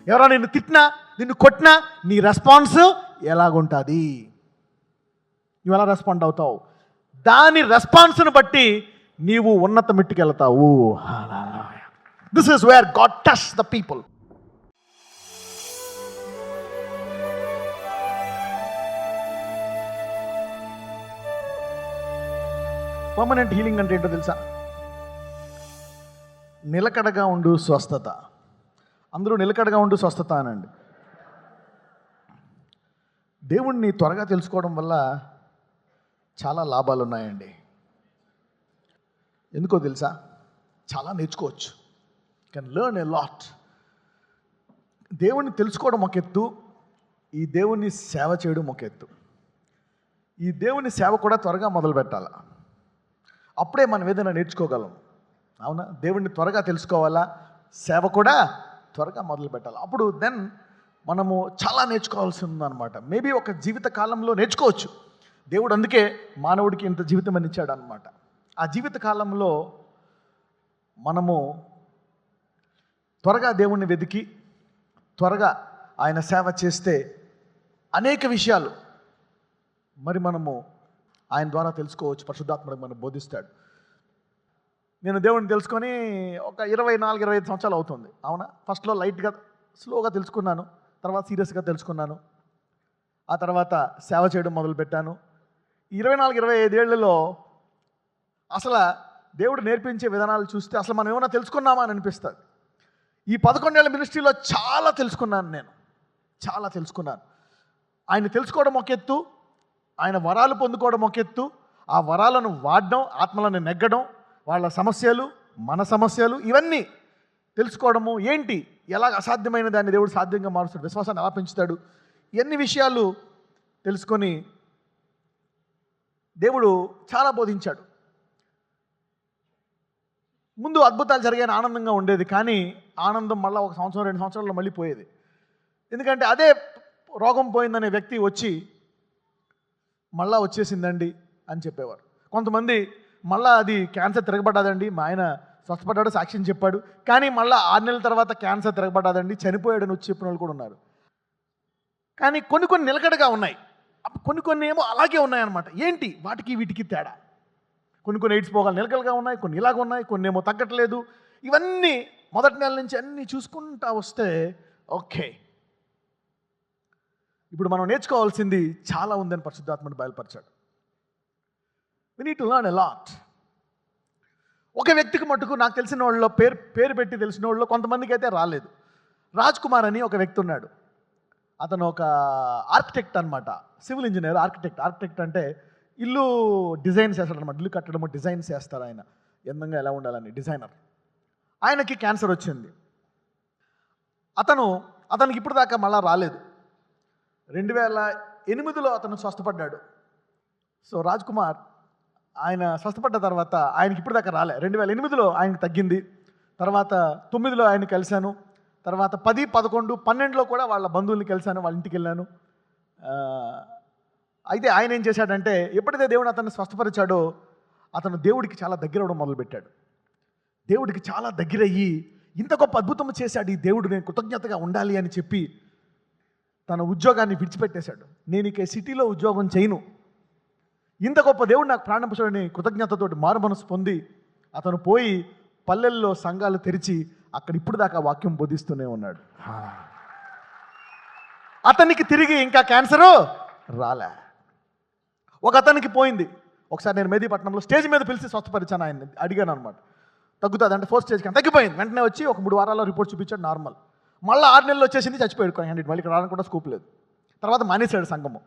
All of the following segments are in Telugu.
ఎవరైనా నిన్ను తిట్టినా, నిన్ను కొట్టినా నీ రెస్పాన్స్ ఎలాగుంటుంది? నువ్వు ఎలా రెస్పాండ్ అవుతావు? దాని రెస్పాన్స్ను బట్టి నీవు ఉన్నత మెట్టుకు వెళ్తావు. This is where God touch the people. Permanent healing అంటే ఏంటో తెలుసా? నిలకడగా ఉండు స్వస్థత. అందరూ నిలకడగా ఉండు స్వస్థత అనండి. దేవుణ్ణి త్వరగా తెలుసుకోవడం వల్ల చాలా లాభాలు ఉన్నాయండి. ఎందుకో తెలుసా? చాలా నేర్చుకోవచ్చు. Can learn a lot. దేవుణ్ణి తెలుసుకోవడం ఒక ఎత్తు, ఈ దేవుణ్ణి సేవ చేయడం ఒక ఎత్తు. ఈ దేవుని సేవ కూడా త్వరగా మొదలు పెట్టాలి. అప్పుడే మనం ఏదైనా నేర్చుకోగలం. అవునా? దేవుణ్ణి త్వరగా తెలుసుకోవాలా, సేవ కూడా త్వరగా మొదలు పెట్టాలి. అప్పుడు దెన్ మనము చాలా నేర్చుకోవాల్సి ఉందన్నమాట. మేబీ ఒక జీవిత కాలంలో నేర్చుకోవచ్చు. దేవుడు అందుకే మానవుడికి ఇంత జీవితం అని ఇచ్చాడు అనమాట. ఆ జీవిత కాలంలో మనము త్వరగా దేవుణ్ణి వెతికి త్వరగా ఆయన సేవ చేస్తే అనేక విషయాలు మరి మనము ఆయన ద్వారా తెలుసుకోవచ్చు. పరిశుద్ధాత్మకు మనం బోధిస్తాడు. నేను దేవుడిని తెలుసుకొని ఒక 24-25 సంవత్సరాలు అవుతుంది. అవునా? ఫస్ట్లో లైట్గా స్లోగా తెలుసుకున్నాను, తర్వాత సీరియస్గా తెలుసుకున్నాను, ఆ తర్వాత సేవ చేయడం మొదలుపెట్టాను. 24-25 ఏళ్లలో అసలు దేవుడు నేర్పించే విధానాలు చూస్తే అసలు మనం ఏమైనా తెలుసుకున్నామా అని అనిపిస్తుంది. ఈ 11 ఏళ్ల మినిస్ట్రీలో చాలా తెలుసుకున్నాను. నేను చాలా తెలుసుకున్నాను. ఆయన తెలుసుకోవడం ఒక ఎత్తు, ఆయన వరాలు పొందుకోవడం ఒక ఎత్తు, ఆ వరాలను వాడడం, ఆత్మలను నెగ్గడం, వాళ్ళ సమస్యలు, మన సమస్యలు ఇవన్నీ తెలుసుకోవడము. ఏంటి, ఎలా అసాధ్యమైన దాన్ని దేవుడు సాధ్యంగా మారుస్తాడు, విశ్వాసాన్ని ఎలా పెంచుతాడు, ఇవన్నీ విషయాలు తెలుసుకొని దేవుడు చాలా బోధించాడు. ముందు అద్భుతాలు జరిగాయని ఆనందంగా ఉండేది, కానీ ఆనందం మళ్ళీ 1 సంవత్సరం 2 సంవత్సరాల్లో మళ్ళీ పోయేది. ఎందుకంటే అదే రోగం పోయిందనే వ్యక్తి వచ్చి మళ్ళా వచ్చేసిందండి అని చెప్పేవారు. కొంతమంది మళ్ళీ అది క్యాన్సర్ తిరగబడ్డాదండి, మా ఆయన స్వస్థపడ్డాడు, సాక్ష్యం చెప్పాడు, కానీ మళ్ళీ 6 నెలల తర్వాత క్యాన్సర్ తిరగబడ్డాదండి, చనిపోయాడని వచ్చి చెప్పిన వాళ్ళు కూడా ఉన్నారు. కానీ కొన్ని నిలకడగా ఉన్నాయి, కొన్ని ఏమో అలాగే ఉన్నాయన్నమాట. ఏంటి వాటికి వీటికి తేడా? కొన్ని ఎయిడ్స్ పోగాలి నిలకడగా ఉన్నాయి, కొన్ని ఇలాగ ఉన్నాయి, కొన్ని ఏమో తగ్గట్లేదు. ఇవన్నీ మొదటి నెల నుంచి అన్నీ చూసుకుంటా వస్తే ఓకే, ఇప్పుడు మనం నేర్చుకోవాల్సింది చాలా ఉందని పరిశుద్ధాత్మను బయలుపరిచాడు. We need to learn a lot. ఒక వ్యక్తికి మటుకు నాకు తెలిసిన వాళ్ళలో పేరు పెట్టి తెలిసిన వాళ్ళలో కొంతమందికి అయితే రాలేదు. రాజ్ కుమార్ అని ఒక వ్యక్తి ఉన్నాడు. అతను ఒక ఆర్కిటెక్ట్ అనమాట, సివిల్ ఇంజనీర్, ఆర్కిటెక్ట్ అంటే ఇల్లు డిజైన్ చేస్తాడు అనమాట. ఇల్లు కట్టడము డిజైన్ చేస్తారు ఆయన, ఎందంగా ఎలా ఉండాలని డిజైనర్. ఆయనకి క్యాన్సర్ వచ్చింది. అతనికి ఇప్పుడు దాకా మళ్ళా రాలేదు. 2008లో అతను స్వస్థపడ్డాడు. సో రాజ్ కుమార్ ఆయన స్వస్థపడ్డ తర్వాత ఆయనకి ఇప్పుడు దాకా రాలే. 2008లో ఆయనకు తగ్గింది. తర్వాత 9లో ఆయన కలిశాను. తర్వాత 10, 11, 12లో కూడా వాళ్ళ బంధువుల్ని కలిశాను, వాళ్ళ ఇంటికి వెళ్ళాను. అయితే ఆయన ఏం చేశాడంటే, ఎప్పుడైతే దేవుడు అతన్ని స్వస్థపరిచాడో అతను దేవుడికి చాలా దగ్గర అవ్వడం మొదలుపెట్టాడు. దేవుడికి చాలా దగ్గరయ్యి ఇంత గొప్ప అద్భుతం చేశాడు ఈ దేవుడు, నేను కృతజ్ఞతగా ఉండాలి అని చెప్పి తన ఉద్యోగాన్ని విడిచిపెట్టేశాడు. నేను ఇక సిటీలో ఉద్యోగం చేయను, ఇంత గొప్ప దేవుడు నాకు ప్రాణం పోసాడని కృతజ్ఞతతోటి మారు మనసు పొంది అతను పోయి పల్లెల్లో సంఘాలు తెరిచి అక్కడ ఇప్పుడు దాకా వాక్యం బోధిస్తూనే ఉన్నాడు. అతనికి తిరిగి ఇంకా క్యాన్సరు రాలే. ఒక అతనికి పోయింది. ఒకసారి నేను మెహదీపట్నంలో స్టేజ్ మీద పిలిచి స్వస్థపరిచాను, ఆయన అడిగాను అనమాట. తగ్గుతుంది అంటే 4th స్టేజ్ కానీ తగ్గిపోయింది. వెంటనే వచ్చి ఒక 3 వారాల్లో రిపోర్ట్ చూపించాడు, నార్మల్. మళ్ళీ 6 నెలలు వచ్చేసింది, చచ్చిపోయాడు. 100 మళ్ళీ ఇక్కడ రావడానికి కూడా స్కోప్ లేదు. తర్వాత మానేశాడు సంఘము.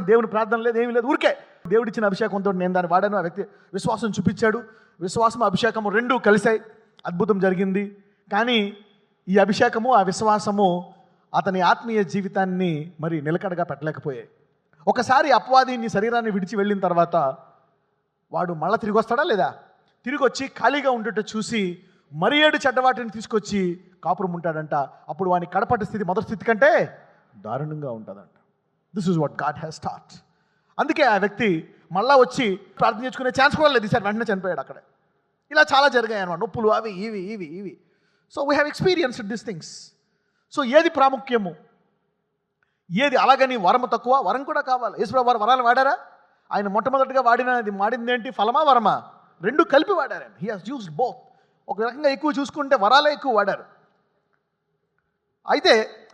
దేవుని ప్రార్థన లేదు, ఏమీ లేదు, ఊరికే దేవుడిచ్చిన అభిషేకంతో నేను దాన్ని వాడాను. ఆ వ్యక్తి విశ్వాసం చూపించాడు, విశ్వాసం అభిషేకము 2 కలిశాయి, అద్భుతం జరిగింది. కానీ ఈ అభిషేకము ఆ విశ్వాసము అతని ఆత్మీయ జీవితాన్ని మరి నిలకడగా పెట్టలేకపోయాయి. ఒకసారి అపవాది నీ శరీరాన్ని విడిచి వెళ్ళిన తర్వాత వాడు మళ్ళీ తిరిగి వస్తాడా లేదా? తిరిగి వచ్చి ఖాళీగా ఉండేట చూసి మరి 7 చెడ్డవాటిని తీసుకొచ్చి కాపురం ఉంటాడంట. అప్పుడు వాని కడపటి స్థితి మొదటి స్థితి కంటే దారుణంగా ఉంటుందంట. This is what God has start. అందుకే ఆ వ్యక్తి మళ్ళా వచ్చి ప్రార్థన చేసుకునే ఛాన్స్ కూడా లేదు. ఈసారి వెంటనే చనిపోయాడు అక్కడే. ఇలా చాలా జరిగాయి అన్నమాట, నొప్పులు అవి ఇవి. So we have experienced this things. So ఏది ప్రాముఖ్యము, ఏది? అలాగని వరము తక్కువ, వరం కూడా కావాలి. యేసుప్రభు వారు వరాలు వాడారా? ఆయన మొట్టమొదటిగా వాడింది ఏంటి? ఫలమా వరమా? రెండు కలిపి వాడారు. He has used both. ఒక రకంగా ఎక్కువ చూసుకుంటే వరాలే ఎక్కువ వాడారు. అయితే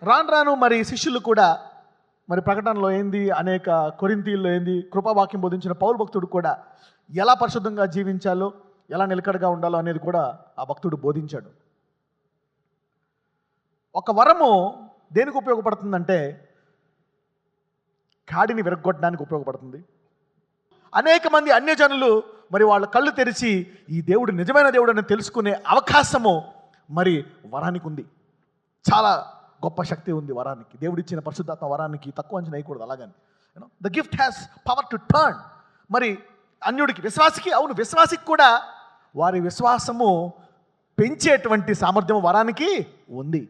రాను మరి శిష్యులు కూడా మరి ప్రకటనలో ఏంది, అనేక కొరింథీల్లో ఏంది, కృపావాక్యం బోధించిన పౌలు భక్తుడు కూడా ఎలా పరిశుద్ధంగా జీవించాలో, ఎలా నిలకడగా ఉండాలో అనేది కూడా ఆ భక్తుడు బోధించాడు. ఒక వరము దేనికి ఉపయోగపడుతుందంటే కాడిని విరగొట్టడానికి ఉపయోగపడుతుంది. అనేక మంది అన్యజనులు మరి వాళ్ళ కళ్ళు తెరిచి ఈ దేవుడు నిజమైన దేవుడు అని తెలుసుకునే అవకాశము మరి వరానికి ఉంది. చాలా గొప్ప శక్తి ఉంది వరానికి. దేవుడిచ్చిన పరిశుద్ధాత్మ వరానికి తక్కువ అంచనా వేయకూడదు. అలాగని the gift has power to turn. మరి అన్యుడికి, విశ్వాసికి, అవును విశ్వాసికి కూడా వారి విశ్వాసము పెంచేటువంటి సామర్థ్యం వరానికి ఉంది.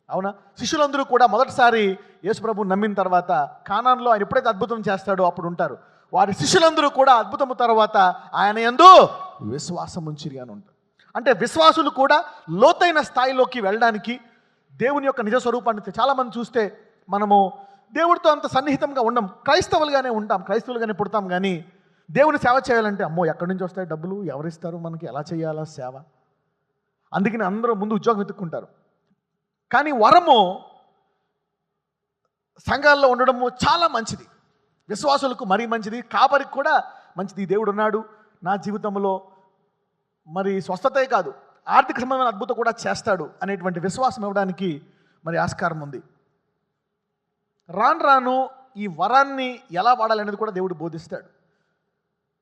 అవునా? శిష్యులందరూ కూడా మొదటిసారి యేసుప్రభు నమ్మిన తర్వాత కానాన్లో ఆయన ఎప్పుడైతే అద్భుతం చేస్తాడో అప్పుడు ఉంటారు. వారి శిష్యులందరూ కూడా అద్భుతము తర్వాత ఆయన యందు విశ్వాసం ఉంచిరి అని ఉంటారు. అంటే విశ్వాసులు కూడా లోతైన స్థాయిలోకి వెళ్ళడానికి, దేవుని యొక్క నిజ స్వరూపాన్ని చాలామంది చూస్తే మనము దేవుడితో అంత సన్నిహితంగా ఉండం, క్రైస్తవులుగానే ఉంటాం, క్రైస్తవులుగానే పుడతాం. కానీ దేవుని సేవ చేయాలంటే అమ్మో ఎక్కడి నుంచి వస్తాయి డబ్బులు, ఎవరిస్తారు మనకి, ఎలా చేయాలా సేవ, అందుకని అందరూ ముందు ఉద్యోగం వెతుక్కుంటారు. కానీ వరము సంఘాల్లో ఉండడము చాలా మంచిది, విశ్వాసులకు మరీ మంచిది, కాపరికి కూడా మంచిది. దేవుడు ఉన్నాడు నా జీవితంలో, మరి స్వస్థతే కాదు ఆర్థిక సంబంధమైన అద్భుతం కూడా చేస్తాడు అనేటువంటి విశ్వాసం ఇవ్వడానికి మరి ఆస్కారం ఉంది. రాను ఈ వరాన్ని ఎలా వాడాలనేది కూడా దేవుడు బోధిస్తాడు.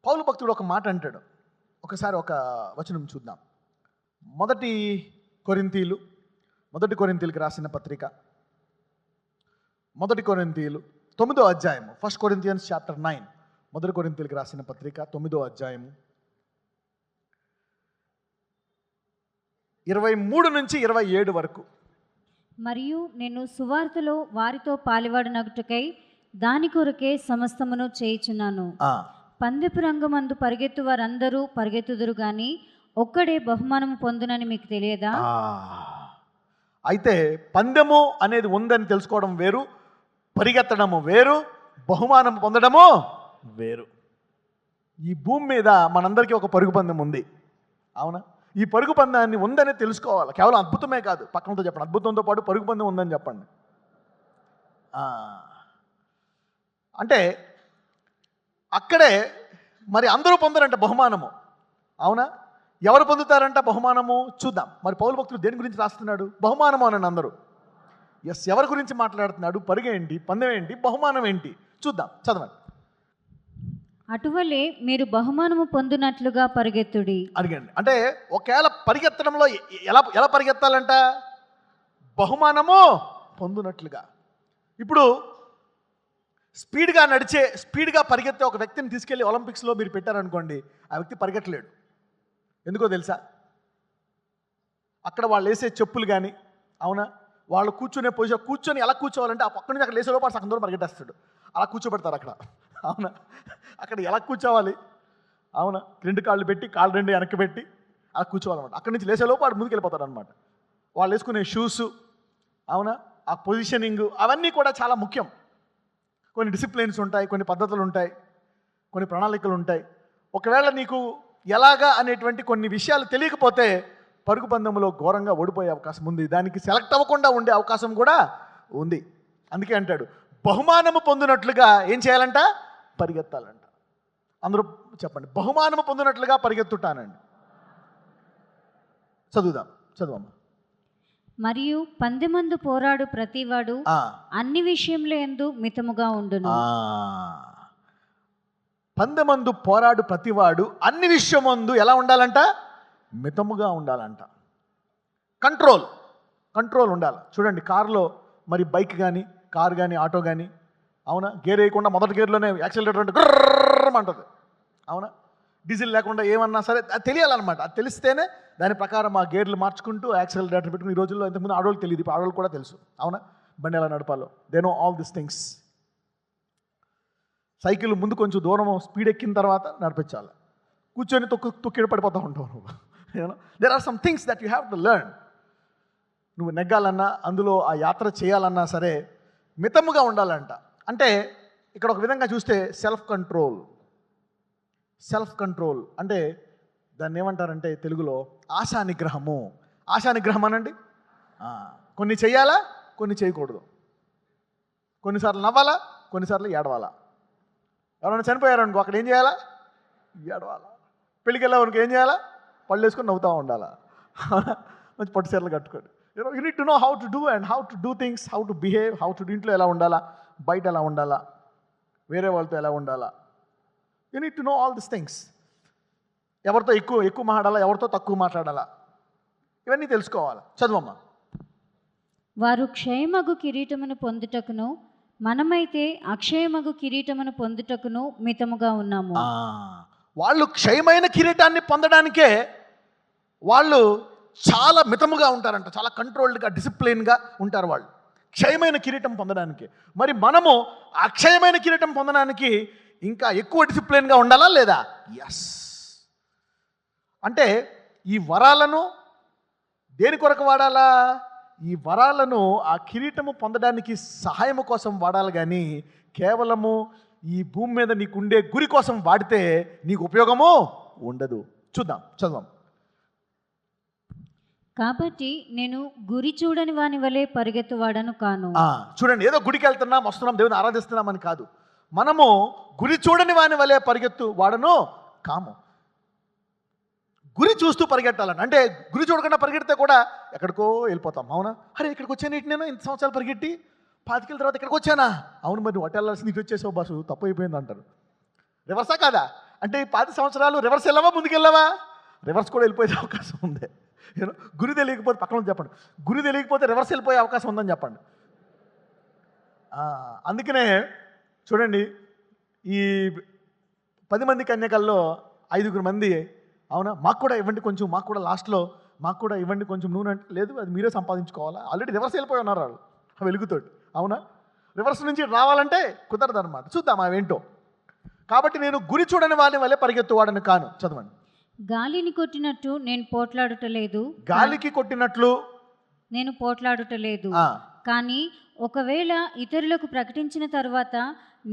పౌలు భక్తుడు ఒక మాట అంటాడు. ఒకసారి ఒక వచనం చూద్దాం. మొదటి కొరింథీయులకు రాసిన పత్రిక, మొదటి కొరింథీయులు 9వ అధ్యాయము, 1 Corinthians chapter 9, మొదటి కొరింథీయులకు రాసిన పత్రిక 9వ అధ్యాయము 23 నుంచి 27 వరకు. మరియు నేను సువార్తలో వారితో పాలివాడనగుటకై దాని కొరకే సమస్తమును చేయుచున్నాను. పందెపు రంగమందు పరిగెత్తు వారందరూ పరిగెత్తుదురు గాని ఒక్కడే బహుమానము పొందునని మీకు తెలియదా? అయితే పందెము అనేది ఉందని తెలుసుకోవడం వేరు, పరిగెత్తడము వేరు, బహుమానం పొందడము వేరు. ఈ భూమి మీద మనందరికీ ఒక పరుగు పందెం ఉంది. అవునా? ఈ పరుగు పందాన్ని ఉందని తెలుసుకోవాలి. కేవలం అద్భుతమే కాదు, పక్కనతో చెప్పండి, అద్భుతంతో పాటు పరుగు పందెం ఉందని చెప్పండి. అంటే అక్కడే మరి అందరూ పొందరంట బహుమానము. అవునా? ఎవరు పొందుతారంట బహుమానము? చూద్దాం. మరి పౌలు భక్తుడు దేని గురించి రాస్తున్నాడు? బహుమానము అని అందరూ. ఎవరి గురించి మాట్లాడుతున్నాడు? పరుగేంటి, పందెం ఏంటి, బహుమానం ఏంటి? చూద్దాం, చదవండి. అటువలే మీరు బహుమానము పొందునట్లుగా పరిగెత్తుడి. అడిగండి. అంటే ఒకవేళ పరిగెత్తడంలో ఎలా పరిగెత్తాలంట? బహుమానము పొందునట్లుగా. ఇప్పుడు స్పీడ్గా పరిగెత్తే ఒక వ్యక్తిని తీసుకెళ్ళి ఒలింపిక్స్లో మీరు పెట్టారనుకోండి, ఆ వ్యక్తి పరిగెట్టలేడు. ఎందుకో తెలుసా? అక్కడ వాళ్ళు వేసే చెప్పులు కానీ, అవునా, వాళ్ళు కూర్చునే పొజిషన్, కూర్చొని ఎలా కూర్చోవాలంటే ఆ పక్క నుంచి అక్కడ లేసే లోపల సగం దూరం పరిగెట్టేస్తాడు. అలా కూర్చోబెడతారు అక్కడ. అవునా? అక్కడ ఎలా కూర్చోవాలి? అవునా? 2 కాళ్ళు పెట్టి, కాళ్ళు 2 వెనక్కి పెట్టి అలా కూర్చోవాలన్నమాట. అక్కడి నుంచి లేసే లోపు వాడు ముందుకు వెళ్ళిపోతాడు అనమాట. వాళ్ళు వేసుకునే షూస్, అవునా, ఆ పొజిషనింగ్, అవన్నీ కూడా చాలా ముఖ్యం. కొన్ని డిసిప్లిన్స్ ఉంటాయి, కొన్ని పద్ధతులు ఉంటాయి, కొన్ని ప్రణాళికలు ఉంటాయి. ఒకవేళ నీకు ఎలాగా అనేటువంటి కొన్ని విషయాలు తెలియకపోతే పరుగు పందెంలో ఘోరంగా ఓడిపోయే అవకాశం ఉంది. దానికి సెలెక్ట్ అవ్వకుండా ఉండే అవకాశం కూడా ఉంది. అందుకే అంటాడు బహుమానము పొందినట్లుగా ఏం చేయాలంట? పరిగెత్తాలంట. అందరూ చెప్పండి, బహుమానము పొందినట్లుగా పరిగెత్తుటానండి. చదువమ్మా. మరియు పందెమందు పోరాడు ప్రతివాడు అన్ని విషయంలో యందు మితముగా ఉండును. పందెమందు పోరాడు ప్రతివాడు అన్ని విషయమందు ఎలా ఉండాలంట? మితముగా ఉండాలంట. కంట్రోల్ ఉండాలి. చూడండి, కారులో మరి బైక్ కానీ, కారు కానీ, ఆటో కానీ, అవునా, గేర్ వేయకుండా మొదటి గేర్లోనే యాక్సిలరేటర్ అంటే గుర్రమంటుంది. అవునా? డీజిల్ లేకుండా ఏమన్నా సరే అది తెలియాలన్నమాట. అది తెలిస్తేనే దాని ప్రకారం ఆ గేర్లు మార్చుకుంటూ యాక్సిలరేటర్ పెట్టుకుని, ఈ రోజుల్లో ఇంతకుముందు ఆడవాళ్ళకి తెలియదు, ఇప్పుడు ఆడవాళ్ళు కూడా తెలుసు. అవునా? బండి ఎలా నడపాలో, they know all this things. Cycle ముందు కొంచెం దూరం స్పీడ్ ఎక్కిన తర్వాత నడిపించాలి. కూర్చొని తొక్కిడ పడిపోతూ ఉంటావు నువ్వు. There are some things that you have to learn. నువ్వు నెగ్గాలన్నా, అందులో ఆ యాత్ర చేయాలన్నా సరే మితముగా ఉండాలంట. అంటే ఇక్కడ ఒక విధంగా చూస్తే సెల్ఫ్ కంట్రోల్ అంటే దాన్ని ఏమంటారంటే తెలుగులో ఆశా నిగ్రహము. ఆశా నిగ్రహం అనండి. కొన్ని చెయ్యాలా, కొన్ని చేయకూడదు. కొన్నిసార్లు నవ్వాలా, కొన్నిసార్లు ఏడవాలా. ఎవరైనా చనిపోయారనుకో అక్కడ ఏం చేయాలా? ఏడవాలా. పెళ్ళికి వెళ్ళావనుకో ఏం చేయాలా? పళ్ళు వేసుకొని నవ్వుతూ ఉండాలా. మంచి పట్టు చీరలు కట్టుకొని. You need to know how to do and how to do things, how to behave, how to ఇంట్లో ఎలా ఉండాలా, బయట ఎలా ఉండాలా, వేరే వాళ్ళతో ఎలా ఉండాలా. You need to know all this things. ఎవరితో ఎక్కువ మాట్లాడాలా, ఎవరితో తక్కువ మాట్లాడాలా, ఇవన్నీ తెలుసుకోవాలి. చదువమ్మా. వారు క్షయమగు కిరీటమును పొందుటకును, మనమైతే అక్షయమగు కిరీటమును పొందుటకును మితముగా ఉన్నాము. వాళ్ళు క్షయమైన కిరీటాన్ని పొందడానికే వాళ్ళు చాలా మితముగా ఉంటారంట, చాలా కంట్రోల్డ్గా, డిసిప్లిన్గా ఉంటారు వాళ్ళు క్షయమైన కిరీటం పొందడానికి. మరి మనము అక్షయమైన కిరీటం పొందడానికి ఇంకా ఎక్కువ డిసిప్లిన్గా ఉండాలా లేదా? ఎస్. అంటే ఈ వరాలను దేని కొరకు వాడాలా? ఈ వరాలను ఆ కిరీటము పొందడానికి సహాయము కోసం వాడాలి, కానీ కేవలము ఈ భూమి మీద నీకుండే గురి కోసం వాడితే నీకు ఉపయోగము ఉండదు. చదువు. కాబట్టి నేను గురి చూడని వాని వలె పరిగెత్తువాడను కాను. చూడండి, ఏదో గుడికి వెళ్తున్నాం, వస్తున్నాం, దేవుని ఆరాధిస్తున్నామని కాదు. మనము గురి చూడని వాని వలె పరిగెత్తు వాడను కాము. గురి చూస్తూ పరిగెట్టాలని. అంటే గురి చూడకుండా పరిగెడితే కూడా ఎక్కడికో వెళ్ళిపోతాం. అవునా? అరే ఇక్కడికి వచ్చాను, ఇటు నేను ఇంత సంవత్సరాలు పరిగెట్టి 5 తర్వాత ఇక్కడికి వచ్చానా? అవును, మరి నువ్వు అటు వెళ్ళాల్సింది ఇటు వచ్చేసావు బాసు, తప్పు అయిపోయింది అంటారు. రివర్సా కాదా? అంటే ఈ 5 సంవత్సరాలు రివర్స్ వెళ్ళావా, ముందుకెళ్ళావా? రివర్స్ కూడా వెళ్ళిపోయే అవకాశం ఉంది. గురి తెలియకపోతే పక్కన చెప్పండి, గురి తెలియకపోతే రివర్స్ వెళ్ళిపోయే అవకాశం ఉందని చెప్పండి. అందుకనే చూడండి, ఈ 10 మంది కన్యకల్లో 5 మంది అవునా మాకు కూడా ఇవ్వండి కొంచెం, మాకు కూడా లాస్ట్లో మాకు కూడా ఇవ్వండి కొంచెం నూనె అంటే, లేదు అది మీరే సంపాదించుకోవాలా, ఆల్రెడీ రివర్స్ వెళ్ళిపోయి ఉన్నారు వాళ్ళు వెలుగుతోటి. అవునా? రివర్స్ నుంచి రావాలంటే కుదరదు అనమాట. చూద్దాం అవేంటో. కాబట్టి నేను గురి చూడని వాని వల్లే పరిగెత్తువాడని కాను. చదవండి. గాలిని కొట్టినట్టు నేను పోట్లాడుటలేదు. గాలికి కొట్టినట్లు నేను పోట్లాడుటలేదు, కానీ ఒకవేళ ఇతరులకు ప్రకటించిన తర్వాత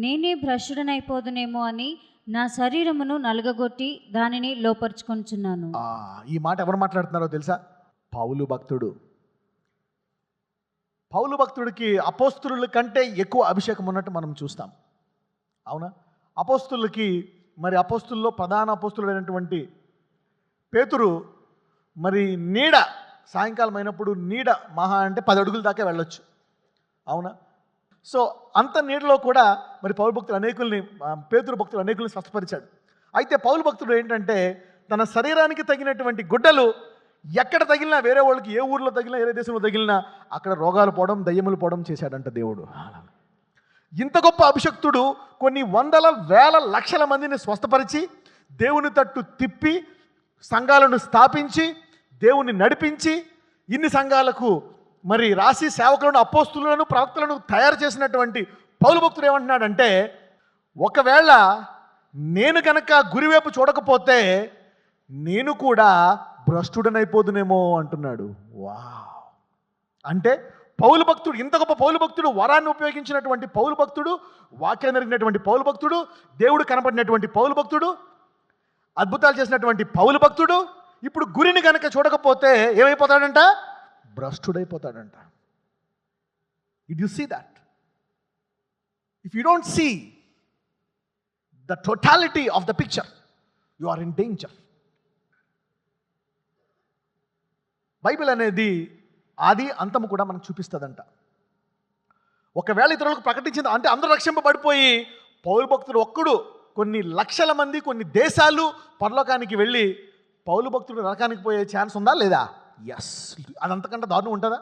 నేనే భ్రష్టుడనైపోదునేమో అని నా శరీరమును నలుగగొట్టి దానిని లోపరుచుకొంచున్నాను. ఈ మాట ఎవరు మాట్లాడుతున్నారో తెలుసా? పౌలు భక్తుడు. పౌలు భక్తుడికి అపోస్తుల కంటే ఎక్కువ అభిషేకం ఉన్నట్టు మనం చూస్తాం. అవునా? అపోస్తులకి మరి అపోస్తుల్లో ప్రధాన అపోస్తులైనటువంటి పేతురు మరి నీడ సాయంకాలం అయినప్పుడు నీడ మహా అంటే 10 అడుగుల దాకా వెళ్ళొచ్చు. అవునా? సో అంత నీడలో కూడా మరి పౌలు భక్తులు పేతురు భక్తులు అనేకుల్ని స్వస్థపరిచాడు. అయితే పౌలు భక్తుడు ఏంటంటే తన శరీరానికి తగినటువంటి గుడ్డలు ఎక్కడ తగిలినా, వేరే వాళ్ళకి ఏ ఊర్లో తగిలినా, ఏ దేశంలో తగిలినా అక్కడ రోగాలు పోవడం, దయ్యములు పోవడం చేశాడంట దేవుడు. ఇంత గొప్ప అభిషక్తుడు కొన్ని వందల వేల లక్షల మందిని స్వస్థపరిచి దేవుని తట్టు తిప్పి సంఘాలను స్థాపించి దేవుని నడిపించి ఇన్ని సంఘాలకు మరి రాసి సేవకులను, అపోస్తులను, ప్రవక్తలను తయారు చేసినటువంటి పౌలు భక్తుడు ఏమంటున్నాడంటే, ఒకవేళ నేను కనుక గురివైపు చూడకపోతే నేను కూడా భ్రష్టుడనైపోదునేమో అంటున్నాడు. వావ్! అంటే పౌలు భక్తుడు, ఇంత గొప్ప పౌలు భక్తుడు, వరాన్ని ఉపయోగించినటువంటి పౌలు భక్తుడు, వాక్యాన్ని ఎరిగినటువంటి పౌలు భక్తుడు, దేవుడు కనపడినటువంటి పౌలు భక్తుడు, అద్భుతాలు చేసినటువంటి పౌలు భక్తుడు, ఇప్పుడు గురిని కనుక చూడకపోతే ఏమైపోతాడంట? భ్రష్టుడైపోతాడంట. Did you see that? If you don't see the totality of the picture, you are in danger. Bible అనేది ఆది అంతము కూడా మనకు చూపిస్తుందంట. ఒకవేళ ఇతరులకు ప్రకటించింది అంటే అందరూ రక్షింపబడిపోయి పౌలు భక్తుడు ఒక్కడు కొన్ని లక్షల మంది, కొన్ని దేశాలు పరలోకానికి వెళ్ళి పౌలు భక్తుడు నరకానికి పోయే ఛాన్స్ ఉందా లేదా? ఎస్. అదంతకంటే దారుణం ఉంటుందా?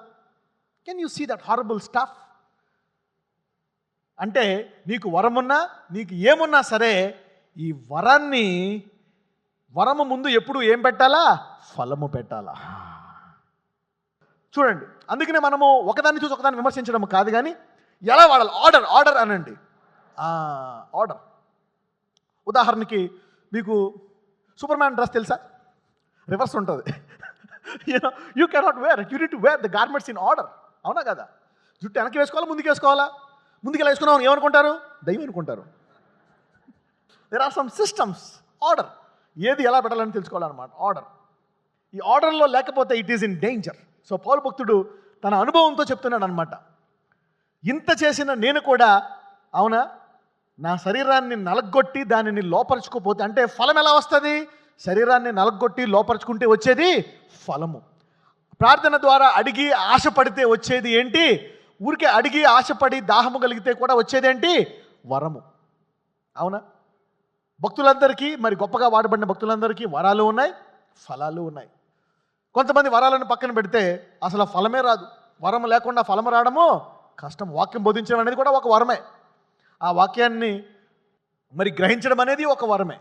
Can you see that horrible stuff? అంటే నీకు వరమున్నా, నీకు ఏమున్నా సరే ఈ వరము ముందు ఎప్పుడు ఏం పెట్టాలా? ఫలము పెట్టాలా. చూడండి, అందుకనే మనము ఒకదాన్ని చూసి ఒకదాన్ని విమర్శించడం కాదు, కానీ ఎలా వాడాలి? ఆర్డర్ అనండి. ఆర్డర్. ఉదాహరణకి మీకు సూపర్ మ్యాన్ డ్రెస్ తెలుసా? రివర్స్ ఉంటుంది. You cannot wear it, you need to wear the garments in order. అవునా కదా? జుట్టు వెనక్కి వేసుకోవాలా, ముందుకు వేసుకోవాలా? ముందుకు ఎలా వేసుకున్నాం ఏమనుకుంటారు? దయ్యం అనుకుంటారు. There are some systems, order. ఏది ఎలా పెట్టాలని తెలుసుకోవాలన్నమాట, ఆర్డర్. ఈ ఆర్డర్లో లేకపోతే it is in danger. So పౌలు భక్తుడు తన అనుభవంతో చెప్తున్నాడు అనమాట. ఇంత చేసిన నేను కూడా, అవునా, నా శరీరాన్ని నలగొట్టి దానిని లోపరుచుకోపోతే, అంటే ఫలం ఎలా వస్తుంది? శరీరాన్ని నలగొట్టి లోపరుచుకుంటే వచ్చేది ఫలము. ప్రార్థన ద్వారా అడిగి ఆశపడితే వచ్చేది ఏంటి? ఊరికే అడిగి ఆశపడి దాహము కలిగితే కూడా వచ్చేదేంటి? వరము. అవునా? భక్తులందరికీ, మరి గొప్పగా వాడబడిన భక్తులందరికీ వరాలు ఉన్నాయి, ఫలాలు ఉన్నాయి. కొంతమంది వరాలను పక్కన పెడితే అసలు ఫలమే రాదు. వరం లేకుండా ఫలం రావడము కష్టం. వాక్యం బోధించడం అనేది కూడా ఒక వరమే. ఆ వాక్యాన్ని మరి గ్రహించడం అనేది ఒక వరమే.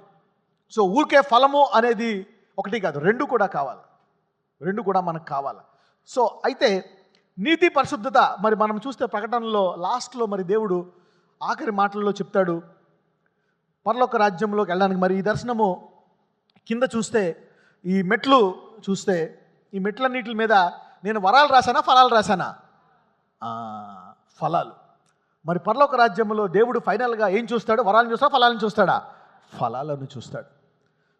సో ఊరికే ఫలము అనేది ఒకటి కాదు, రెండు కూడా కావాలి. రెండు కూడా మనకు కావాలి. సో అయితే నీతి పరిశుద్ధత, మరి మనం చూస్తే ప్రకటనలో లాస్ట్లో మరి దేవుడు ఆఖరి మాటల్లో చెప్తాడు, పరలోక రాజ్యంలోకి వెళ్ళడానికి. మరి ఈ దర్శనము కింద చూస్తే, ఈ మెట్లు చూస్తే, ఈ మెట్లన్నిటి మీద నేను వరాలు రాశానా, ఫలాలు రాశానా? ఫలాలు. మరి పరలోక రాజ్యంలో దేవుడు ఫైనల్గా ఏం చూస్తాడు? వరాలను చూస్తాడా, ఫలాలను చూస్తాడా? ఫలాలను చూస్తాడు.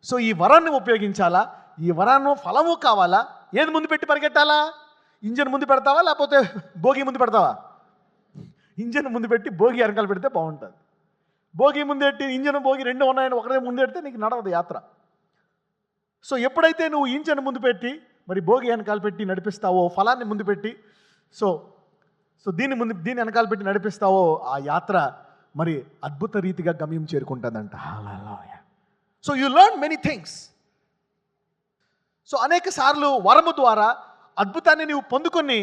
సో ఈ వరాన్ని ఉపయోగించాలా? ఈ వరాన్ని ఫలము కావాలా? ఏది ముందు పెట్టి పరిగెట్టాలా? ఇంజన్ ముందు పెడతావా, లేకపోతే భోగి ముందు పెడతావా? ఇంజన్ ముందు పెట్టి భోగి వెనకాల పెడితే బాగుంటుంది. భోగి ముందు పెట్టి ఇంజన్ భోగి రెండు ఉన్నాయని ఒకటే ముందు పెడితే నీకు నడవదు యాత్ర. సో ఎప్పుడైతే నువ్వు ఇంజన్ ముందు పెట్టి మరి భోగి వెనకాల పెట్టి నడిపిస్తావో, ఫలాన్ని ముందు పెట్టి సో దీన్ని వెనకాల పెట్టి నడిపిస్తావో, ఆ యాత్ర మరి అద్భుత రీతిగా గమ్యం చేరుకుంటుందంట. So you learn many things. So అనేక సార్లు వరము ద్వారా అద్భుతాన్ని నీవు పొందుకొని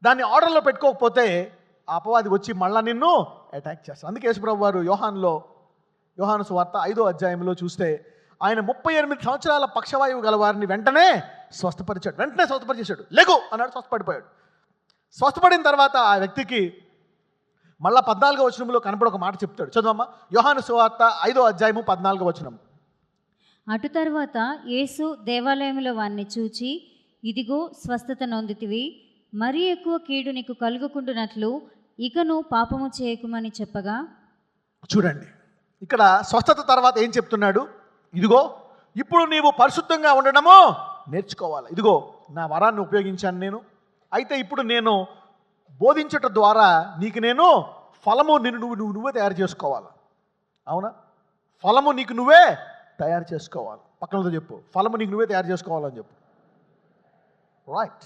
దాన్ని ఆర్డర్లో పెట్టుకోకపోతే ఆ అపవాది వచ్చి మళ్ళా నిన్ను అటాక్ చేస్తాడు. అందుకే యేసుప్రభు వారు యోహాను సువార్త 5వ అధ్యాయంలో చూస్తే ఆయన 38 సంవత్సరాల పక్షవాయువు గల వారిని వెంటనే స్వస్థపరిచేశాడు. లెగు అన్నాడు, స్వస్థపడిపోయాడు. స్వస్థపడిన తర్వాత ఆ వ్యక్తికి మళ్ళా 14వ వచనంలో కనపడి ఒక మాట చెప్తాడు. చదువమ్మా, యోహాను సువార్త 5వ అధ్యాయము 14వ వచనం. అటు తర్వాత యేసు దేవాలయంలో వాణ్ణి చూచి, ఇదిగో స్వస్థత నొందితివి, మరీ ఎక్కువ కీడు నీకు కలుగుకుంటున్నట్లు ఇకను పాపము చేయకుమని చెప్పగా. చూడండి, ఇక్కడ స్వస్థత తర్వాత ఏం చెప్తున్నాడు? ఇదిగో ఇప్పుడు నీవు పరిశుద్ధంగా ఉండడము నేర్చుకోవాలి. ఇదిగో నా వరాన్ని ఉపయోగించాను నేను. అయితే ఇప్పుడు నేను బోధించటం ద్వారా నీకు నేను ఫలము నువ్వే తయారు చేసుకోవాలి. అవునా? ఫలము నీకు నువ్వే తయారు చేసుకోవాలి. పక్కనతో చెప్పు, ఫలము నీకు నువ్వే తయారు చేసుకోవాలని చెప్పు. Right,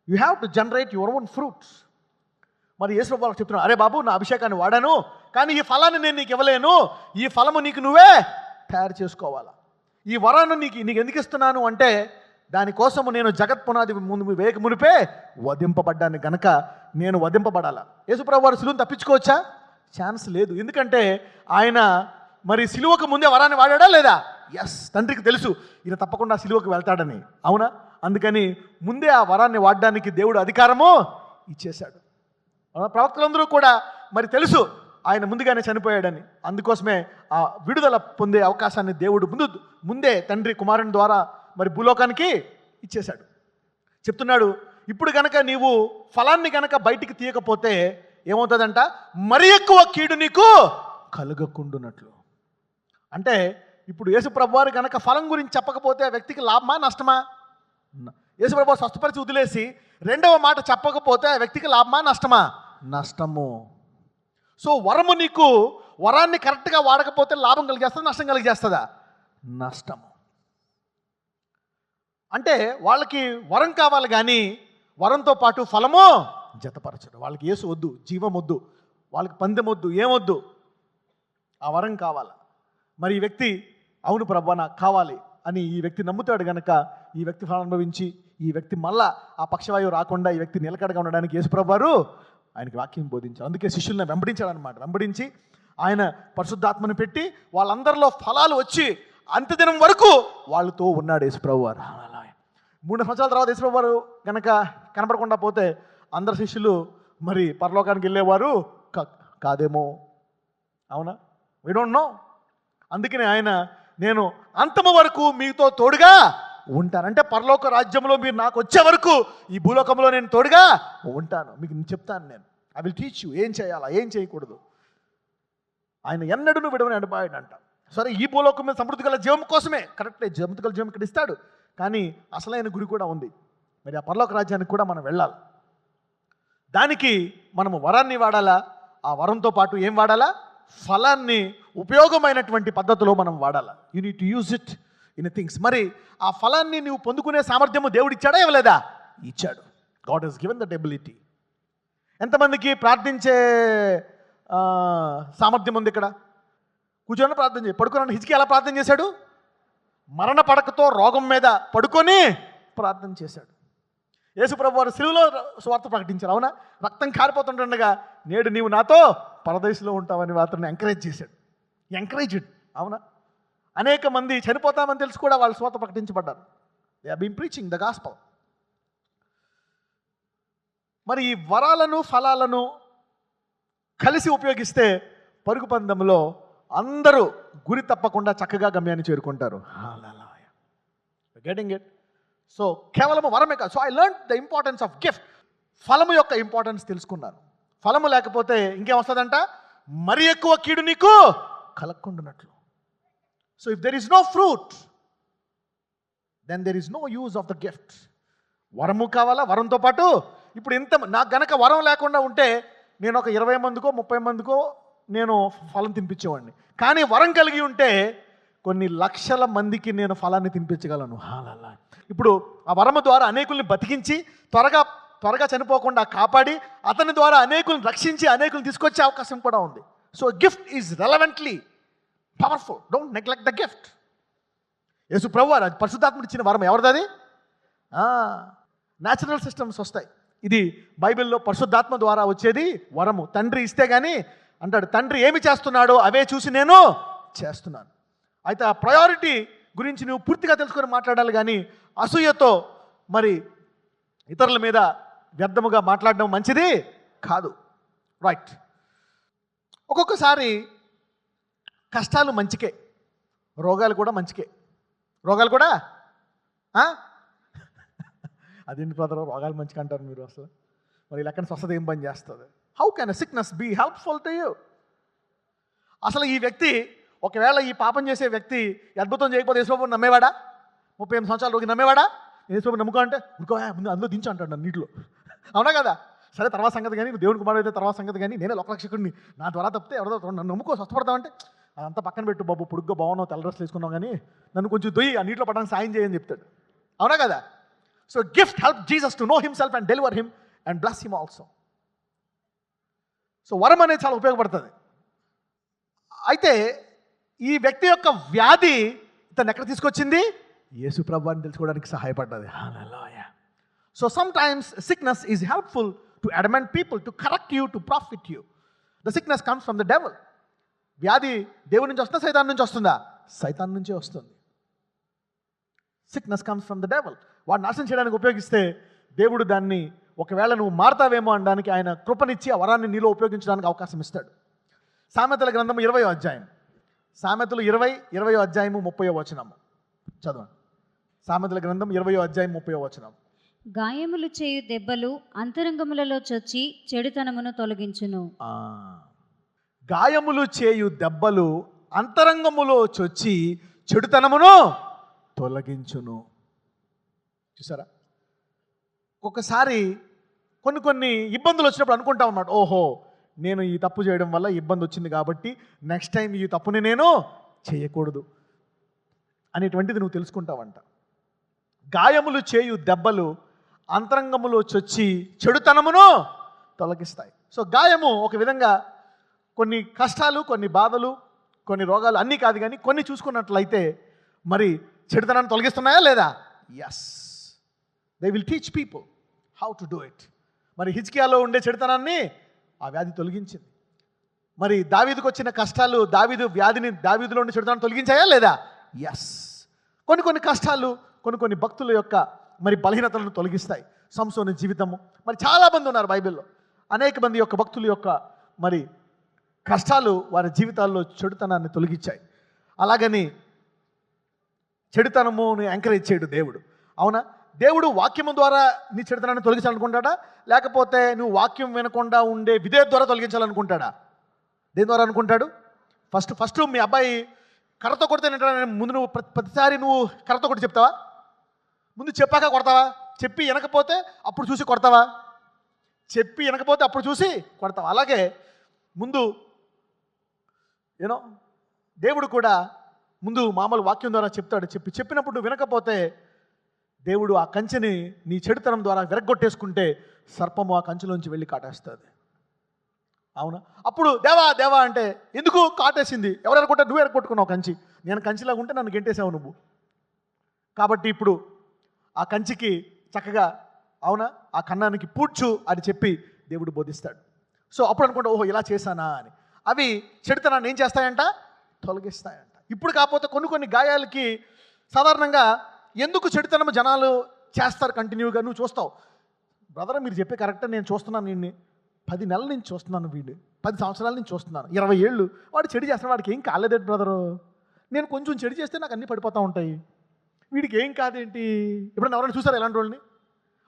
you have to generate your own fruits. మరి యేసు ప్రభువు చెప్తున్నాడు, అరే బాబు, నా అభిషేకాన్ని వాడాను, కానీ ఈ ఫలాన్ని నేను నీకు ఇవ్వలేను. ఈ ఫలము నీకు నువ్వే తయారు చేసుకోవాలా. ఈ వరాన్ని నీకు ఎందుకు ఇస్తున్నాను అంటే, దానికోసము నేను జగత్ పునాది ముందు వేయక మునిపే వధింపబడ్డాను గనక నేను వధింపబడాలా. యేసు ప్రభువు వారు సిలువను తప్పించుకోవచ్చా? ఛాన్స్ లేదు. ఎందుకంటే ఆయన మరి సిలువకు ముందే వరాన్ని వాడాడా లేదా? ఎస్, తండ్రికి తెలుసు ఈయన తప్పకుండా సిలువకు వెళ్తాడని. అవునా? అందుకని ముందే ఆ వరాన్ని వాడడానికి దేవుడు అధికారము ఇచ్చేశాడు. ప్రవక్తలందరూ కూడా మరి తెలుసు ఆయన ముందుగానే చనిపోయాడని. అందుకోసమే ఆ విడుదల పొందే అవకాశాన్ని దేవుడు ముందే తండ్రి కుమారుని ద్వారా మరి భూలోకానికి ఇచ్చేశాడు. చెప్తున్నాడు, ఇప్పుడు గనక నీవు ఫలాన్ని గనక బయటికి తీయకపోతే ఏమవుతుందంట? మరి ఎక్కువ కీడు నీకు కలుగకుండునట్లు. అంటే ఇప్పుడు యేసు ప్రభు వారు కనుక ఫలం గురించి చెప్పకపోతే ఆ వ్యక్తికి లాభమా, నష్టమా? యేసు ప్రభు స్వస్థపరిచి వదిలేసి రెండవ మాట చెప్పకపోతే ఆ వ్యక్తికి లాభమా, నష్టమా? నష్టము. సో వరాన్ని కరెక్ట్గా వాడకపోతే లాభం కలిగేస్తుందా, నష్టం కలిగేస్తుందా? నష్టము. అంటే వాళ్ళకి వరం కావాలి, కానీ వరంతో పాటు ఫలము జతపరచడు. వాళ్ళకి యేసు వద్దు, జీవం వద్దు, వాళ్ళకి పందెం వద్దు, ఏమొద్దు, ఆ వరం కావాలి. మరి ఈ వ్యక్తి అవును ప్రభువా నాకు కావాలి అని ఈ వ్యక్తి నమ్ముతాడు గనక ఈ వ్యక్తి ఫలం అనుభవించి ఈ వ్యక్తి మళ్ళా ఆ పక్షవాయువు రాకుండా ఈ వ్యక్తి నిలకడగా ఉండడానికి యేసు ప్రభు వారు ఆయనకి వాక్యం బోధించారు. అందుకే శిష్యులను వెంబడించాడు అనమాట. వెంబడించి ఆయన పరిశుద్ధాత్మను పెట్టి వాళ్ళందరిలో ఫలాలు వచ్చి అంత్యదినం వరకు వాళ్ళతో ఉన్నాడు యేసు ప్రభు వారు. 3 సంవత్సరాల తర్వాత యేసు ప్రభు వారు కనుక కనపడకుండా పోతే అందరు శిష్యులు మరి పరలోకానికి వెళ్ళేవారు కాదేమో. అవునా? We don't know. అందుకనే ఆయన నేను అంతము వరకు మీతో తోడుగా ఉంటాను. అంటే పరలోక రాజ్యంలో మీరు నాకు వచ్చే వరకు ఈ భూలోకంలో నేను తోడుగా ఉంటాను. మీకు నేను చెప్తాను, నేను ఐ విల్ టీచ్ యూ ఏం చేయాలా ఏం చేయకూడదు. ఆయన ఎన్నడూ విడవని ఎడబాయడు అంట. సరే, ఈ భూలోకం మీద సమృద్ధి గల జీవం కోసమే, కరెక్టే, సమృద్ధి గల జీవం ఇక్కడ ఇస్తాడు. కానీ అసలైన గురి కూడా ఉంది. మరి ఆ పరలోక రాజ్యానికి కూడా మనం వెళ్ళాలి. దానికి మనము వరాన్ని వాడాలా, ఆ వరంతో పాటు ఏం వాడాలా, ఫలాన్ని ఉపయోగమైనటువంటి పద్ధతిలో మనం వాడాలా. You need to use it in things. మరి ఆ ఫలాన్ని నువ్వు పొందుకునే సామర్థ్యము దేవుడు ఇచ్చాడా ఇవ్వలేదా? ఇచ్చాడు. God has given that ability. ఎంతమందికి ప్రార్థించే సామర్థ్యం ఉంది ఇక్కడ? కూర్చొని ప్రార్థన చేయి, పడుకున్నాను. హిజ్కియా ఎలా ప్రార్థన చేశాడు? మరణ పడకతో రోగం మీద పడుకొని ప్రార్థన చేశాడు. యేసుప్రభు వారు శిలువలో సువార్త ప్రకటించారు, అవునా? రక్తం కారిపోతుండగా నేడు నీవు నాతో పరదేశంలో ఉంటావని వారిని ఎంకరేజ్ చేశాడు. ఎంకరేజ్డ్, అవునా? అనేక మంది చనిపోతామని తెలిసి కూడా వాళ్ళు సువార్త ప్రకటించబడ్డారు. They have been preaching the gospel. మరి ఈ వరాలను ఫలాలను కలిసి ఉపయోగిస్తే పరుగు పందెంలో అందరూ గురి తప్పకుండా చక్కగా గమ్యాన్ని చేరుకుంటారు. Getting it? సో కేవలం వరమే కాదు. So I learn the importance of gift. ఫలము యొక్క ఇంపార్టెన్స్ తెలుసుకున్నాను. ఫలము లేకపోతే ఇంకేం వస్తుందంట? మరి ఎక్కువ కీడు నీకు కలక్కుండునట్లు. So if there is no fruit, then there is no use of the gift. వరము కావాలా, వరంతో పాటు ఇప్పుడు ఇంత నాకు గనక వరం లేకుండా ఉంటే నేను ఒక 20 మందికో 30 మందికో నేను ఫలం తినిపించేవాడిని. కానీ వరం కలిగి ఉంటే కొన్ని లక్షల మందికి నేను ఫలాన్ని తినిపించగలను. ఇప్పుడు ఆ వరము ద్వారా అనేకుల్ని బతికించి త్వరగా చనిపోకుండా కాపాడి అతని ద్వారా అనేకుల్ని రక్షించి అనేకుల్ని తీసుకొచ్చే అవకాశం కూడా ఉంది. So gift is relevantly powerful. Don't neglect the gift. యేసు ప్రభువు వారు పరిశుద్ధాత్ముడు ఇచ్చిన వరం ఎవరిది? అది న్యాచురల్ సిస్టమ్స్ వస్తాయి. ఇది బైబిల్లో పరిశుద్ధాత్మ ద్వారా వచ్చేది వరము. తండ్రి ఇస్తే కానీ అంటాడు, తండ్రి ఏమి చేస్తున్నాడో అవే చూసి నేను చేస్తున్నాను. అయితే ఆ ప్రయారిటీ గురించి నువ్వు పూర్తిగా తెలుసుకొని మాట్లాడాలి. కానీ అసూయతో మరి ఇతరుల మీద వ్యర్థముగా మాట్లాడడం మంచిది కాదు. రైట్. ఒక్కొక్కసారి కష్టాలు మంచికే, రోగాలు కూడా మంచికే. రోగాలు కూడా అదేంటి బ్రదర్, రోగాలు మంచిగా అంటారు మీరు? అసలు మరి లెక్కన స్వస్థత ఏం పని చేస్తుంది? How can a sickness be helpful to you? అసలు ఈ వ్యక్తి, ఒకవేళ ఈ పాపం చేసే వ్యక్తి అద్భుతం చేయకపోతే యేసుప్రభువుని నమ్మేవాడా? 38 సంవత్సరాల రోగి నమ్మేవాడా? యేసుప్రభుని నమ్ముకో అంటే ఇంకో ముందు అందులో దించు అంటాడు నన్ను నీటిలో. అవునా కదా? సరే, తర్వాత సంగతి. కానీ నువ్వు దేవుని కుమారుడు అయితే తర్వాత సంగతి. కానీ నేనే లోకరక్షకుడిని, నా ద్వారా తప్పితే ఎవరిదో నన్ను నమ్ముకో స్వస్థపడతామంటే అదంతా పక్కన పెట్టు బాబు, పొడుగ్గా బాగున్నావు, తెల్ల డ్రెస్లు వేసుకున్నావు, కానీ నన్ను కొంచెం దొయ్యి ఆ నీటిలో పడడానికి సాయం చేయని చెప్తాడు. అవునా కదా? So gift help Jesus to know himself and deliver him and bless him also. So వరం అనేది చాలా ఉపయోగపడుతుంది. అయితే ఈ వ్యక్తి యొక్క వ్యాధి ఇతను ఎక్కడ తీసుకొచ్చింది? యేసు ప్రభువుని తెలుసుకోవడానికి సహాయపడ్డది. So some times sickness is helpful to amend people, to correct you, to profit you. The sickness comes from the devil. వ్యాధి దేవుడి నుంచి వస్తుందా, సైతాన్ నుంచి వస్తుందా? సైతాన్ నుంచే వస్తుంది. Sickness comes from the devil. వాడు నాశనం చేయడానికి ఉపయోగిస్తే దేవుడు దాన్ని ఒకవేళ నువ్వు మారతావేమో అనడానికి ఆయన కృపనిచ్చి ఆ వరాన్ని నీలో ఉపయోగించడానికి అవకాశం ఇస్తాడు. సామెతల గ్రంథం 20వ అధ్యాయం, సామెతలు 20వ అధ్యాయము 30వ వచనము చదవండి. సామెతల గ్రంథం 20వ అధ్యాయం 30వ వచనం. గాయములు చేయు దెబ్బలు అంతరంగములలో చొచ్చి చెడుతనమును తొలగించును. గాయములు చేయు దెబ్బలు అంతరంగములో చొచ్చి చెడుతనమును తొలగించును. చూసారా? ఒక్కొక్కసారి కొన్ని ఇబ్బందులు వచ్చినప్పుడు అనుకుంటా ఉన్నాడు, ఓహో నేను ఈ తప్పు చేయడం వల్ల ఇబ్బంది వచ్చింది కాబట్టి నెక్స్ట్ టైం ఈ తప్పుని నేను చేయకూడదు అనేటువంటిది నువ్వు తెలుసుకుంటావంట. గాయములు చేయు దెబ్బలు అంతరంగములో చొచ్చి చెడుతనమును తొలగిస్తాయి. సో గాయము ఒక విధంగా కొన్ని కష్టాలు, కొన్ని బాధలు, కొన్ని రోగాలు అన్నీ కాదు, కానీ కొన్ని చూసుకున్నట్లయితే మరి చెడుతనాన్ని తొలగిస్తున్నాయా లేదా? Yes, they will teach people how to do it. మరి హిజ్కియాలో ఉండే చెడుతనాన్ని ఆ వ్యాధి తొలగించింది. మరి దావీదుకు వచ్చిన కష్టాలు దావీదులో ఉండే చెడుతనాన్ని తొలగించాయా లేదా? ఎస్. కొన్ని కష్టాలు కొన్ని భక్తుల యొక్క మరి బలహీనతలను తొలగిస్తాయి. సంసోను జీవితము, మరి చాలామంది ఉన్నారు బైబిల్లో, అనేక మంది యొక్క భక్తుల యొక్క మరి కష్టాలు వారి జీవితాల్లో చెడుతనాన్ని తొలగించాయి. అలాగని చెడుతనముని ఎంకరేజ్ చేయడు దేవుడు. అవునా? దేవుడు వాక్యము ద్వారా నీ చెడుతనాన్ని తొలగించాలనుకుంటాడా, లేకపోతే నువ్వు వాక్యం వినకుండా ఉండే విధేయత ద్వారా తొలగించాలనుకుంటాడా? దేని ద్వారా అనుకుంటాడు? ఫస్ట్ మీ అబ్బాయి కర్రతో కొడితే ముందు నువ్వు ప్రతిసారి నువ్వు కర్రతో కొట్టి చెప్తావా? ముందు చెప్పాక కొడతావా? చెప్పి వినకపోతే అప్పుడు చూసి కొడతావా? చెప్పి వినకపోతే అప్పుడు చూసి కొడతావా? అలాగే ముందు దేవుడు కూడా ముందు మామూలు వాక్యం ద్వారా చెప్తాడు. చెప్పినప్పుడు నువ్వు వినకపోతే దేవుడు ఆ కంచెని నీ చెడుతనం ద్వారా విరగ్గొట్టేసుకుంటే సర్పము ఆ కంచెలోంచి వెళ్ళి కాటేస్తుంది. అవునా? అప్పుడు దేవా దేవా అంటే ఎందుకు కాటేసింది? ఎవరు కొట్టా? నువ్వు ఎరగొట్టుకున్నావు కంచి. నేను కంచిలాగా ఉంటే నన్ను గెంటేసావు నువ్వు. కాబట్టి ఇప్పుడు ఆ కంచికి చక్కగా అవునా ఆ కన్నానికి పూడ్చు అని చెప్పి దేవుడు బోధిస్తాడు. సో అప్పుడు అనుకుంటా, ఓహో ఇలా చేశానా అని. అవి చెడుతనాన్ని ఏం చేస్తాయంట? తొలగిస్తాయంట. ఇప్పుడు కాకపోతే కొన్ని గాయాలకి సాధారణంగా ఎందుకు చెడుతనము జనాలు చేస్తారు కంటిన్యూగా? నువ్వు చూస్తావు, బ్రదర్ మీరు చెప్పే కరెక్టే, నేను చూస్తున్నాను వీడిని 10 నెలల నుంచి చూస్తున్నాను, వీడు 10 సంవత్సరాల నుంచి చూస్తున్నాను, 20 ఏళ్ళు వాడు చెడు చేస్తున్నాడు, వాడికి ఏం కాలేదేంటి బ్రదరు? నేను కొంచెం చెడు చేస్తే నాకు అన్నీ పడిపోతూ ఉంటాయి, వీడికి ఏం కాదేంటి? ఇప్పుడు ఎవరైనా చూసారు ఎలాంటి వాళ్ళని?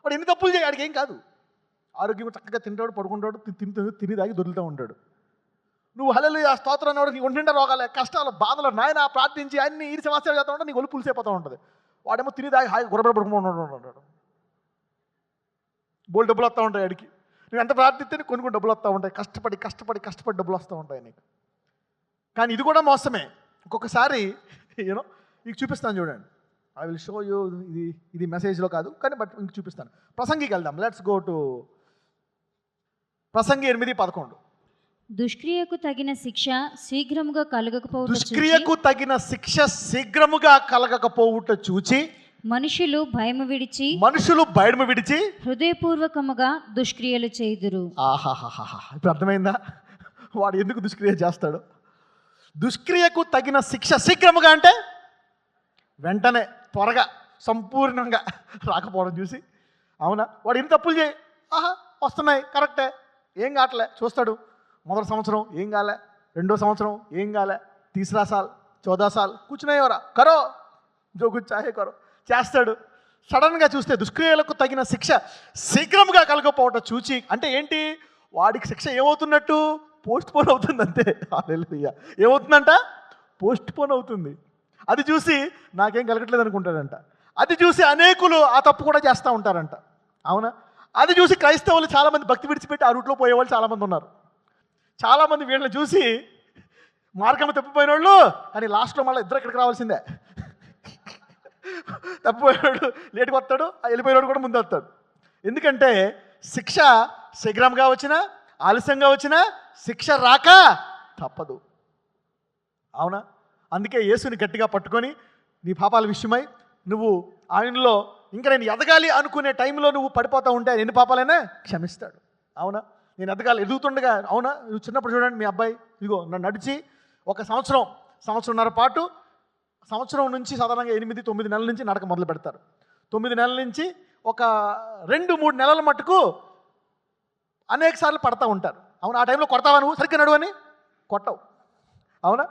వాడు ఎన్ని తప్పులు చేయి, వాడికి ఏం కాదు, ఆరోగ్యం చక్కగా తింటాడు, పడుకుంటాడు, తిని దాగి దొరుకుతూ ఉంటాడు. నువ్వు హల్లెలూయా స్తోత్రం అనేవాడు నీ ఒంటిండా రోగాలే, కష్టాలు, బాధలు, నాయన ప్రార్థించి అన్ని ఈ సమస్యలు చేస్తూ ఉంటాడు, నీకు ఒళ్ళు పులిసైపోతూ ఉంటుంది. వాడేమో తిని దాగి హాయి గురబడ పడుకుంటాడు, బోల్ డబ్బులు వస్తూ ఉంటాయి వాడికి. నువ్వు ఎంత ప్రార్థిస్తే కొన్ని డబ్బులు వస్తూ ఉంటాయి, కష్టపడి డబ్బులు వస్తూ ఉంటాయి నీకు. కానీ ఇది కూడా మోసమే. ఒక్కొక్కసారి నీకు చూపిస్తాను చూడండి, ఐ విల్ షో యూ. ఇది మెసేజ్లో కాదు కానీ బట్ ఇంక చూపిస్తాను. ప్రసంగికి వెళ్దాం. లెట్స్ గో టు ప్రసంగి 8:11. దుష్క్రియకు తగిన శిక్ష శీఘ్రముగా కలగకపోవుట చూచి మనుషులు భయము విడిచి హృదయపూర్వకముగా దుష్క్రియలు చేయుదురు. ఆహాహాహా, ఇప్పుడు అర్థమైందా వాడు ఎందుకు దుష్క్రియ చేస్తాడు? దుష్క్రియకు తగిన శిక్ష శీఘ్రముగా అంటే వెంటనే, త్వరగా, సంపూర్ణంగా రాకపోవడం చూసి, అవునా వాడు ఎన్ని తప్పులు చేయి, వస్తున్నాయి కరెక్టే, ఏం కావట్లే, చూస్తాడు. మొదటి సంవత్సరం ఏం కాలే, రెండో సంవత్సరం ఏం కాలే, తీసరా సాల్, 14 సాల్ కూర్చునేవరా కరో జో కుచ్ చాహే కరో చేస్తాడు. సడన్గా చూస్తే దుష్క్రియలకు తగిన శిక్ష శీఘ్రంగా కలగకపోవటం చూచి అంటే ఏంటి? వాడికి శిక్ష ఏమవుతున్నట్టు? పోస్ట్ పోన్ అవుతుంది అంతే. హల్లెలూయా. ఏమవుతుందంట? పోస్ట్ పోన్ అవుతుంది. అది చూసి నాకేం కలగట్లేదు అనుకుంటాడంట. అది చూసి అనేకులు ఆ తప్పు కూడా చేస్తూ ఉంటారంట. అవునా? అది చూసి క్రైస్తవులు చాలామంది భక్తి విడిచిపెట్టి ఆ రూట్లో పోయేవాళ్ళు చాలామంది ఉన్నారు. చాలామంది వీళ్ళని చూసి మార్గం తప్పిపోయిన వాళ్ళు, కానీ లాస్ట్లో మళ్ళీ ఇద్దరు ఇక్కడికి రావాల్సిందే. తప్పిపోయినాడు లేటుగా వస్తాడు, వెళ్ళిపోయినాడు కూడా ముందు వస్తాడు. ఎందుకంటే శిక్ష శీఘ్రంగా వచ్చినా ఆలస్యంగా వచ్చినా శిక్ష రాక తప్పదు. అవునా? అందుకే యేసుని గట్టిగా పట్టుకొని నీ పాపాల విషయమై నువ్వు ఆయనలో ఇంకా నేను ఎదగాలి అనుకునే టైంలో నువ్వు పడిపోతూ ఉంటే ఎన్ని పాపాలైనా క్షమిస్తాడు. అవునా? నేను ఎదుగుతుండగా, అవునా నువ్వు చిన్నప్పుడు చూడండి, మీ అబ్బాయి ఇదిగో నన్ను నడిచి ఒక సంవత్సరంన్నర పాటు, సంవత్సరం నుంచి సాధారణంగా 8-9 నెలల నుంచి నడక మొదలు పెడతారు. 9 నెలల నుంచి ఒక 2-3 నెలల మట్టుకు అనేక సార్లు పడతా ఉంటారు. అవునా? ఆ టైంలో కొడతావా నువ్వు? సరిగ్గా నడువని కొట్టవు. అవునా?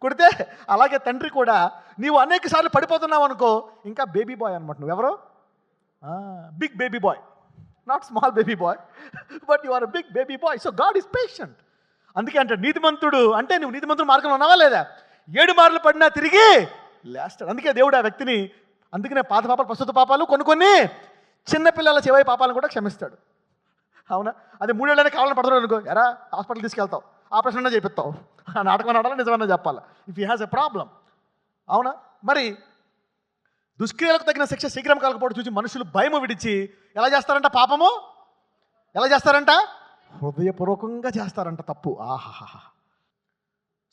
కొడితే అలాగే తండ్రి కూడా నీవు అనేక సార్లు పడిపోతున్నావు అనుకో, ఇంకా బేబీ బాయ్ అనమాట. నువ్వెవరో big baby boy, not small baby boy, but you are big baby boy. So God is patient. అందుకే అంటే నీతిమంతుడు అంటే నువ్వు నీతిమంతుడు మార్గంలో ఉన్నావా లేదా? 7 మార్లు పడినా తిరిగి లేస్తాడు. అందుకే దేవుడు ఆ వ్యక్తిని, అందుకనే పాత పాపాలు, ప్రస్తుత పాపాలు, కొన్ని చిన్నపిల్లల చివరి పాపాలను కూడా క్షమిస్తాడు. అవునా? అది 3 ఏళ్ళనే కావాలని పడుతున్నాడు అనుకో, ఎరా హాస్పిటల్ తీసుకెళ్తావు, ఆపరేషన్ అన్నా చేపిస్తావు, నాటకం ఆడాలి, నిజమన్నా చెప్పాలి, if he has a problem. అవునా? మరి దుష్క్రియలకు తగిన శిక్ష శీఘ్రం కలగకపోవడం చూసి మనుషులు భయము విడిచి ఎలా చేస్తారంట? పాపము ఎలా చేస్తారంట? హృదయపూర్వకంగా చేస్తారంట తప్పు. ఆహాహా.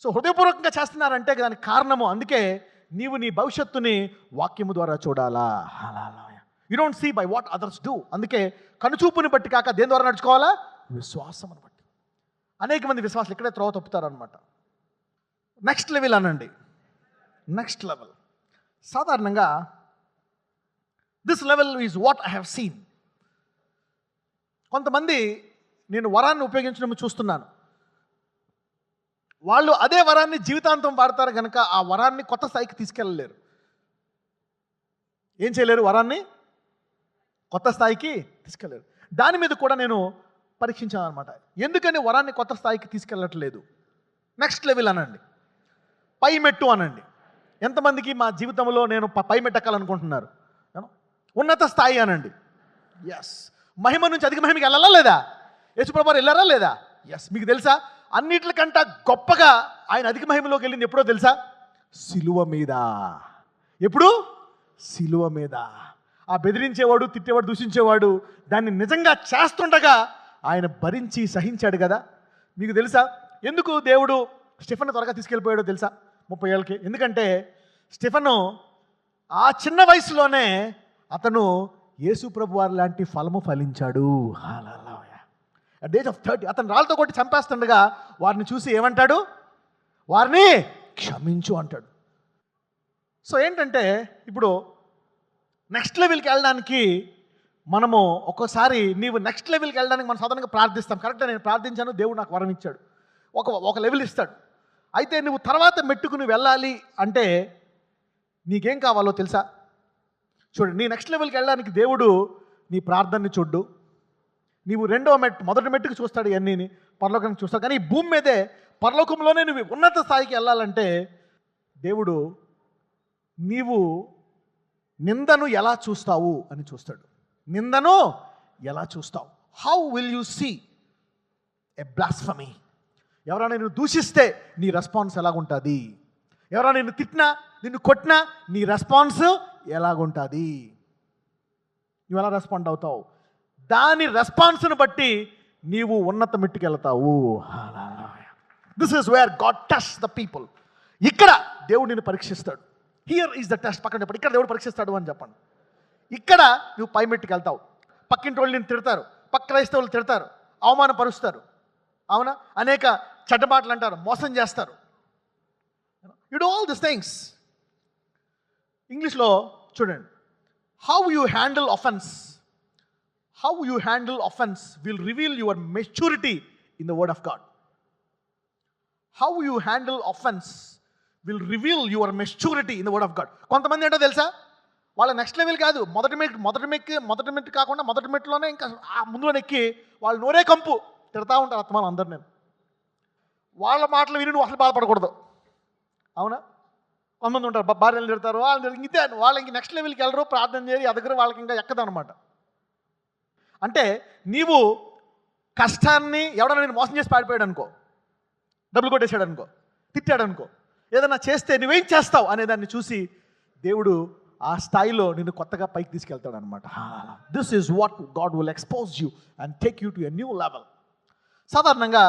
సో హృదయపూర్వకంగా చేస్తున్నారంటే దానికి కారణము, అందుకే నీవు నీ భవిష్యత్తుని వాక్యము ద్వారా చూడాలా. You don't see by what others do. అందుకే కనుచూపుని బట్టి కాక దేని ద్వారా నడుచుకోవాలా? విశ్వాసం అని బట్టి. అనేక మంది విశ్వాసాలు ఇక్కడే త్రోవ తప్పుతారనమాట. నెక్స్ట్ లెవెల్ అనండి. నెక్స్ట్ లెవెల్ సాధారణంగా this level is what I have seen. కొంతమంది నేను వరాన్ని ఉపయోగించడం చూస్తున్నాను. వాళ్ళు అదే వరాన్ని జీవితాంతం వాడతారు కనుక ఆ వరాన్ని కొత్త స్థాయికి తీసుకెళ్ళలేరు. ఏం చేయలేరు, వరాన్ని కొత్త స్థాయికి తీసుకెళ్ళలేరు. దాని మీద కూడా నేను పరీక్షించాను అనమాట. ఎందుకని వరాన్ని కొత్త స్థాయికి తీసుకెళ్ళట్లేదు? నెక్స్ట్ లెవెల్ అనండి, పై మెట్టు అనండి. ఎంతమందికి మా జీవితంలో నేను పై మెట్టు ఎక్కాలనుకుంటున్నారు? ఉన్నత స్థాయి అనండి. ఎస్. మహిమ నుంచి అధిక మహిమకి వెళ్ళాలా లేదా? యేసుప్రభు వారు వెళ్ళారా లేదా? ఎస్. మీకు తెలుసా, అన్నిటికంటే గొప్పగా ఆయన అధిక మహిమలోకి వెళ్ళింది ఎప్పుడో తెలుసా? సిలువ మీద. ఎప్పుడు? సిలువ మీద. ఆ బెదిరించేవాడు, తిట్టేవాడు, దూషించేవాడు దాన్ని నిజంగా చేస్తుండగా ఆయన భరించి సహించాడు కదా. మీకు తెలుసా ఎందుకు దేవుడు స్టెఫెన్ త్వరగా తీసుకెళ్ళిపోయాడో తెలుసా? 30 ఏళ్ళకి. ఎందుకంటే స్టెఫెను ఆ చిన్న వయసులోనే అతను యేసు ప్రభు వారి లాంటి ఫలము ఫలించాడు. అట్ ద ఏజ్ ఆఫ్ 30 అతను రాళ్ళతో కొట్టి చంపేస్తుండగా వారిని చూసి ఏమంటాడు? వారిని క్షమించు అంటాడు. సో ఏంటంటే ఇప్పుడు నెక్స్ట్ లెవెల్కి వెళ్ళడానికి మనము ఒక్కోసారి నీవు నెక్స్ట్ లెవెల్కి వెళ్ళడానికి మనం సాధారణంగా ప్రార్థిస్తాం. కరెక్ట్గా నేను ప్రార్థించాను, దేవుడు నాకు వరం ఇచ్చాడు, ఒక లెవెల్ ఇస్తాడు. అయితే నువ్వు తర్వాత మెట్టుకు నువ్వు వెళ్ళాలి అంటే నీకేం కావాలో తెలుసా? చూడండి, నీ నెక్స్ట్ లెవెల్కి వెళ్ళడానికి దేవుడు నీ ప్రార్థనని చూడ్డు. నీవు మొదటి మెట్టుకు చూస్తాడు, ఇవన్నీ పరలోకానికి చూస్తాడు. కానీ ఈ భూమి మీదే పరలోకంలోనే నువ్వు ఉన్నత స్థాయికి వెళ్ళాలంటే దేవుడు నీవు నిందను ఎలా చూస్తావు అని చూస్తాడు. నిందను ఎలా చూస్తావు? How will you see a blasphemy? ఎవరైనా నిన్ను దూషిస్తే నీ రెస్పాన్స్ ఎలాగుంటుంది? ఎవరైనా నిన్ను తిట్టినా, నిన్ను కొట్టినా నీ రెస్పాన్స్ ఎలాగుంటుంది? నువ్వు ఎలా రెస్పాండ్ అవుతావు? దాని రెస్పాన్స్ను బట్టి నీవు ఉన్నత మెట్టుకు వెళ్తావు. This is where God test the people. ఇక్కడ దేవుడు నిన్ను పరీక్షిస్తాడు. Here is the test. పక్కన చెప్పండి, ఇక్కడ దేవుడు పరీక్షిస్తాడు అని చెప్పండి. ఇక్కడ నువ్వు పై మెట్టుకు వెళ్తావు. పక్కింటి వాళ్ళు నిన్ను తిడతారు, పక్క క్రైస్తవులు తిడతారు, అవమానపరుస్తారు, అవునా, అనేక చెడ్డ మాటలు అంటారు, మోసం చేస్తారు. You do all this things. ఇంగ్లీష్లో చూడండి, how you handle offence. How you handle offence will reveal your maturity in the word of God. How you handle offence will reveal your maturity in the word of God. కొంతమంది ఏంటో తెలుసా, వాళ్ళ నెక్స్ట్ లెవెల్ కాదు, మొదటి మెట్టు కాకుండా మొదటి మెట్టులోనే ఇంకా ఆ ముందులో ఎక్కి వాళ్ళు నోరే కంపు తిడతా ఉంటారు ఆత్మలు అందరు. నేను వాళ్ళ మాటలు విని నువ్వు అసలు బాధపడకూడదు, అవునా? కొంతమంది ఉంటారు, భార్యలు తిడతారు, వాళ్ళు ఇంతే, వాళ్ళు ఇంక నెక్స్ట్ లెవెల్కి వెళ్ళరు, ప్రార్థన చేయరు, ఆ దగ్గర వాళ్ళకి ఇంకా ఎక్కదనమాట. అంటే నీవు కష్టాన్ని ఎవడన్నా నేను మోసం చేసి పాడిపోయాడు అనుకో, డబ్బులు కొట్టేశాడు అనుకో, తిట్టాడు అనుకో, ఏదైనా చేస్తే నువ్వేం చేస్తావు అనే దాన్ని చూసి దేవుడు ఆ స్థాయిలో నిన్ను కొత్తగా పైకి తీసుకెళ్తాడు అనమాట. This is what God will expose you and take you to a new level. సాధారణంగా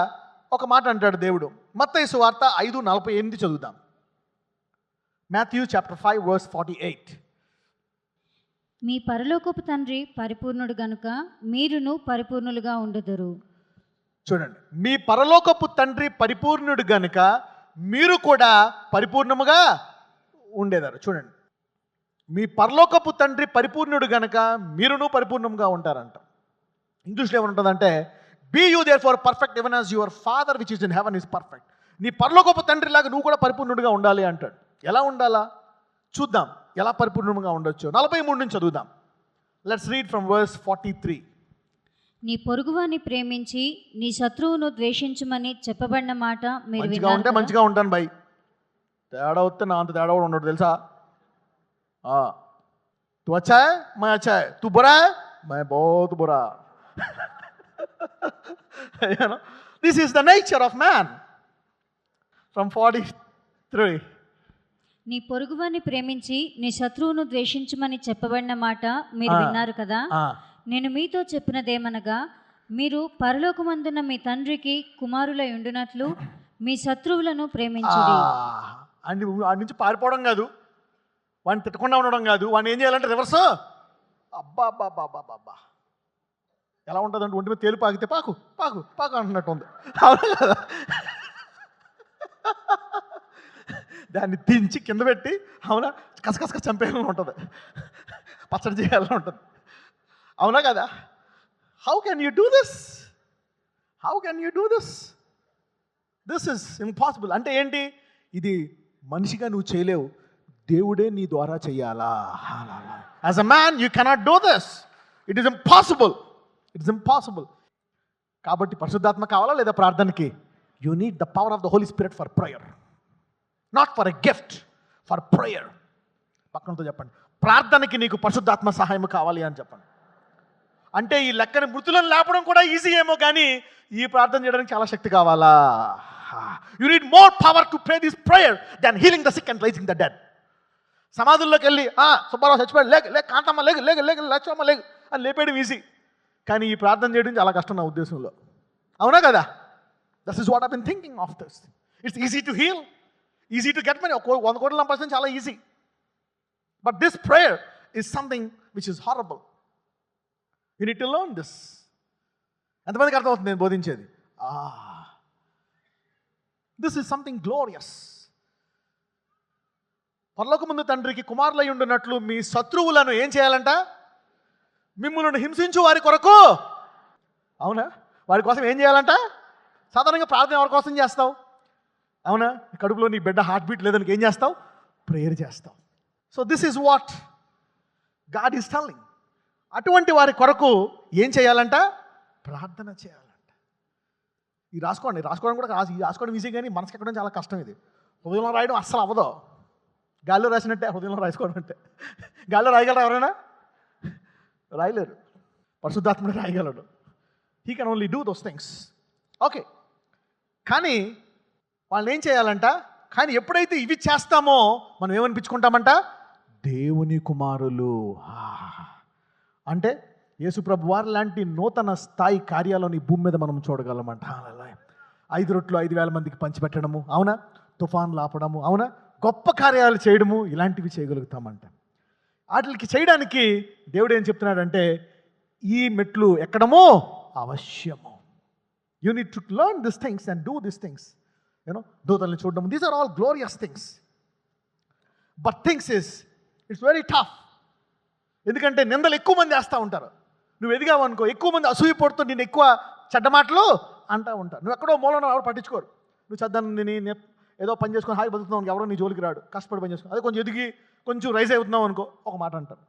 ఒక మాట అంటాడు దేవుడు. మత్తయి సువార్త 5:48 చదువుదాం. Matthew chapter 5 verse 48. మీ పరలోకపు తండ్రి పరిపూర్ణుడు గనుక మీరును పరిపూర్ణులుగా ఉండుదురు. చూడండి, మీ పరలోకపు తండ్రి పరిపూర్ణుడు గనుక మీరు కూడా పరిపూర్ణముగా ఉండేదారు. చూడండి, మీ పరలోకపు తండ్రి పరిపూర్ణుడు గనుక మీరును పరిపూర్ణంగా ఉంటారంట. ఇంగ్లీష్లో ఏమంటుందంటే, be you therefore perfect even as your father which is in heaven is perfect. నీ పరలోకపు తండ్రి లాగా నువ్వు కూడా పరిపూర్ణుడిగా ఉండాలి అంటాడు. ఎలా ఉండాలా చూద్దాం, ఎలా పరిపూర్ణంగా ఉండొచ్చు. 43 నుంచి చదువుదాం. Let's read from verse 43. నీ పొరుగువాని ప్రేమించి నీ శత్రువును ద్వేషించుమని చెప్పబడిన మాట మీరు మంచిగా ఉంటే మంచిగా ఉంటాను బై, తేడా వస్తే నా అంత తేడా కూడా ఉండడు తెలుసా. तू अच्छा है मैं अच्छा है, तू बुरा है मैं बहुत बुरा. You know, this is the nature of man. From 43. నీ పొరుగువాని ప్రేమించి నీ శత్రువును ద్వేషించుమని చెప్పబడిన మాట మీరు విన్నారు కదా. నేను మీతో చెప్పినదేమనగా, మీరు పరలోకమందున్న మీ తండ్రికి కుమారులై ఉండునట్లు మీ శత్రువులను ప్రేమించుడి. ఆ నుంచి పారిపోవడం కాదు, వాడిని తిట్టకుండా ఉండడం కాదు, వాడిని ఏం చేయాలంటే రివర్స్. అబ్బా అబ్బా అబ్బా అబ్బా అబ్బా ఎలా ఉంటుందంటే ఒంటి మీద తేలి పాకితే పాకు పాకు పాకు అంటున్నట్టు ఉంది, అవునా కదా? దాన్ని దించి కింద పెట్టి, అవునా, కసకసక చంపేయాలని ఉంటుంది, పచ్చడి చేయాలని ఉంటుంది, అవునా కదా? How can you do this? How can you do this? This is impossible. అంటే ఏంటి? ఇది మనిషిగా నువ్వు చేయలేవు, దేవుడే నీ ద్వారా చెయ్యాలా. As a man you cannot do this. It is impossible. It is impossible. కాబట్టి పరిశుద్ధాత్మ కావాలా లేదా ప్రార్థనకి? You need the power of the Holy Spirit for prayer, not for a gift, for prayer. పక్కనతో చెప్పండి, ప్రార్థనకి నీకు పరిశుద్ధాత్మ సహాయం కావాలి అని చెప్పండి. అంటే ఈ లెక్కని మృతులను లేపడం కూడా ఈజీ ఏమో, కానీ ఈ ప్రార్థన చేయడానికి చాలా శక్తి కావాలా? You need more power to pray this prayer than healing the sick and raising the dead. సమాధుల్లోకి వెళ్ళి సుబ్బారావు చచ్చిపోయాడు, లేక కాంతమ్మ లేక లేక లేక లక్ష్మమ్మ లేక అని లేపేయడం ఈజీ, కానీ ఈ ప్రార్థన చేయడం చాలా కష్టం నా ఉద్దేశంలో. అవునా కదా? That is what I been thinking of this. It's easy to heal, easy to get money. 100 కోట్లు సంపాదించడం చాలా easy. But this prayer is something which is horrible. You need to learn this. ఎంతమందికి అర్థమవుతుంది నేను బోధించేది? This is something glorious. పరలోకమందు తండ్రికి కుమారులై ఉండునట్లు మీ శత్రువులను ఏం చేయాలంట? మిమ్మల్ని హింసించు వారి కొరకు. అవునా? వారి కోసం ఏం చేయాలంట? సాధారణంగా ప్రార్థన ఎవరి కోసం చేస్తావు? అవునా? కడుపులో నీ బిడ్డ హార్ట్ బీట్ లేదని ఏం చేస్తావు? ప్రేయర్ చేస్తావు. So this is what God is telling. అటువంటి వారి కొరకు ఏం చేయాలంట? ప్రార్థన చేయాలంట. ఇది రాసుకోవడం కూడా రాసుకోవడం ఈజీ, కానీ మనసుకి ఎక్కడం చాలా కష్టం. ఇది హృదయంలో రాయడం అస్సలు అవ్వదు. గాల్లో రాసినట్టే హృదయంలో రాసుకోవడం అంటే. గాల్లో రాయగలరా ఎవరైనా? రాయలేరు. పరిశుద్ధాత్ముడు రాయగలడు. He can only do those things. Okay, కానీ వాళ్ళని ఏం చేయాలంట? కానీ ఎప్పుడైతే ఇవి చేస్తామో మనం ఏమనిపించుకుంటామంట? దేవుని కుమారులు. అంటే యేసుప్రభు వారి లాంటి నూతన స్థాయి కార్యాలను ఈ భూమి మీద మనం చూడగలమంట. 5 రొట్లు 5,000 మందికి పంచిపెట్టడము, అవునా? తుఫాన్లు ఆపడము, అవునా? గొప్ప కార్యాలు చేయడము, ఇలాంటివి చేయగలుగుతామంట. వాటికి చేయడానికి దేవుడు ఏం చెప్తున్నాడంటే, ఈ మెట్లు ఎక్కడమో అవశ్యము. You need to learn this things and do this things. You know, దూతల్ని చూడడం, these are all glorious things. But things it's very tough. ఎందుకంటే నిందలు ఎక్కువ మంది వేస్తూ ఉంటారు. నువ్వు ఎదిగావు అనుకో, ఎక్కువ మంది అసూయపడుతూ నేను ఎక్కువ చెడ్డ మాటలు అంటూ ఉంటారు. నువ్వు ఎక్కడో మూలన ఎవరు పట్టించుకోరు. నువ్వు చద్దాన్ని ఏదో పని చేసుకొని హాయి బతుకుతున్నావు, ఎవరో నీ జోలికి రాడు, కష్టపడి పని చేసుకుని. అదే కొంచెం ఎదిగి కొంచెం రైజ్ అవుతున్నావు అనుకో, ఒక మాట అంటారు.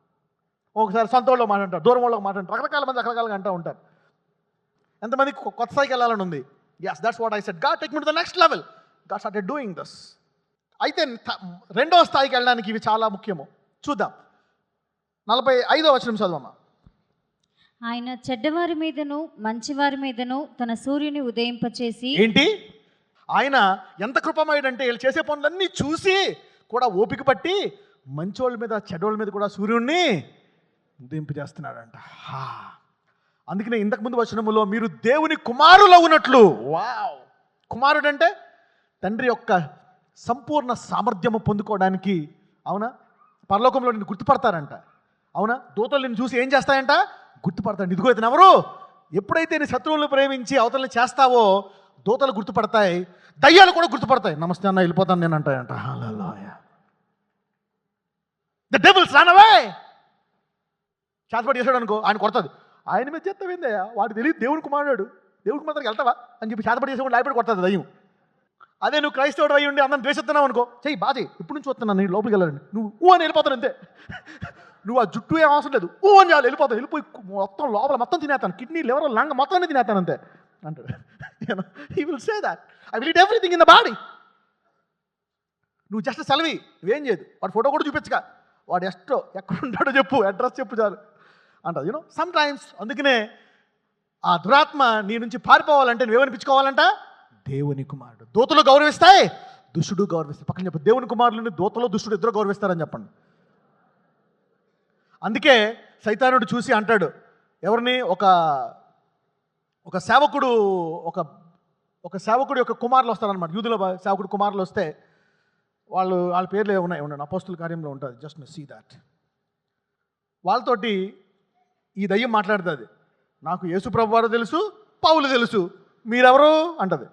ఒకసారి సొంత వాళ్ళు మాట అంటారు, దూరం వాళ్ళకి మాట అంటారు, రకరకాల మంది రకరకాలుగా అంటూ ఉంటారు. ఎంతమంది కొత్త స్థాయికి వెళ్ళాలని ఉంది? Yes, that's what I said. God take me to the next level. God started doing this. అయితే రెండవ స్థాయికి వెళ్ళడానికి ఇవి చాలా ముఖ్యము. చూద్దాం. 45వ వచనం చదవమ్మా. ఆయన చెడ్డవారి మీదను మంచివారి మీదను తన సూర్యుని ఉదయింపచేసి. ఏంటి? ఆయన ఎంత కృపమయుడంటే వీళ్ళు చేసే పనులన్నీ చూసి కూడా ఓపిక పట్టి మంచోళ్ళ మీద చెడ్డోళ్ళ మీద కూడా సూర్యుడిని ఉదయింపజేస్తున్నాడంట. అందుకనే ఇంతకుముందు వచనములో మీరు దేవుని కుమారులు అవునట్లు. వావ్! కుమారుడు అంటే తండ్రి యొక్క సంపూర్ణ సామర్థ్యము పొందుకోవడానికి, అవునా, పరలోకంలో నిన్ను గుర్తుపడతారంట. అవునా? దూతలు నిన్ను చూసి ఏం చేస్తాయంట? గుర్తుపడతాడు. ఇదిగో ఇతను ఎవరు? ఎప్పుడైతే నీ శత్రువులను ప్రేమించి అవతలని చేస్తావో దూతలు గుర్తుపడతాయి, దయ్యాలు కూడా గుర్తుపడతాయి. నమస్తే అన్న, వెళ్ళిపోతాను నేను అంటాయంట. Hallelujah. The devils run away. చేతపడి చేసాడు అనుకో, ఆయన కొడతాది. ఆయన మీద చేస్తావేందయ్యా, వాడు తెలియదు దేవుని కుమారుడు, దేవుని కుమారుడికి వెళ్తావా అని చెప్పి చేతపడి చేసేవాడు లాయపడి కొడతాది దయ్యం. అదే నువ్వు క్రైస్తవుడు అయ్యి ఉండి అందరం ద్వేషిస్తున్నావు అనుకో, చెయ్యి బాధ, ఇప్పుడు నుంచి వస్తున్నాను నేను లోపలికి వెళ్ళాలండి, నువ్వు అని వెళ్ళిపోతాను అంతే. నువ్వు ఆ జుట్టు ఏం అవసరం లేదు, అని చాలు, వెళ్ళిపోతావు. వెళ్ళిపోయి మొత్తం లోపల మొత్తం తినేస్తాను, కిడ్నీ లివర్ లంగ మొత్తం తినేస్తాను అంతే అంటాడు. He will say that I will eat everything in the body. నువ్వు జస్ట్ సెలవి, నువ్వేం చేయదు. వాడు ఫోటో కూడా చూపించగా, వాడు ఎక్కడ ఉంటాడో చెప్పు, అడ్రస్ చెప్పు చాలు అంటారు. You know, some times. అందుకనే ఆ దురాత్మ నీ నుంచి పారిపోవాలంటే నువ్వేమనిపించుకోవాలంట? దేవుని కుమారుడు. దూతలు గౌరవిస్తాయి, దుష్టుడు గౌరవిస్తాయి. పక్కన చెప్పు, దేవుని కుమారులని దూతలు దుష్టుడు ఇద్దరు గౌరవిస్తారని చెప్పండి. అందుకే సైతానుడు చూసి అంటాడు, ఎవరిని? ఒక సేవకుడు ఒక సేవకుడు యొక్క కుమారులు వస్తారనమాట. యూదుల సేవకుడు కుమారులు వస్తే వాళ్ళ పేర్లు ఉన్నాయి అపోస్తుల కార్యంలో ఉంటుంది. Just see that. వాళ్ళతోటి ఈ దయ్యం మాట్లాడుతుంది, నాకు యేసుప్రభు వారు తెలుసు, పౌలు తెలుసు, మీరెవరు అంటది.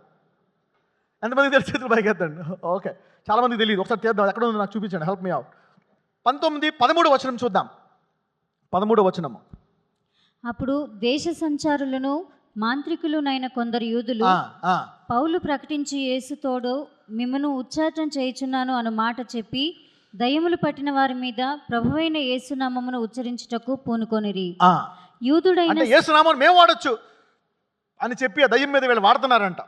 ఎంతమందికి తెలిసి చేతులు పైకెత్తండి. ఓకే, చాలామందికి తెలియదు. ఒకసారి చేద్దాం, ఎక్కడ ఉంది నాకు చూపించండి, హెల్ప్ మీ అవుట్. 13 వచనం చూద్దాం. 13వ వచనము. అప్పుడు దేశ సంచారులను మాంత్రికులునైన కొందరు యూదులు పౌలు ప్రకటించి యేసు తోడు మిమ్మను ఉచ్చాటం చేయుచున్నాను అను మాట చెప్పి దయ్యములు పట్టిన వారి మీద ప్రభువైన యేసునామమును ఉచ్చరించుటకు పూనుకొనిరి. ఆ, యూదుడైన అంటే యేసునామాన్ని మేము వాడొచ్చు అని చెప్పి ఆ దయ్యం మీద వీళ్ళు వాడుతున్నారంట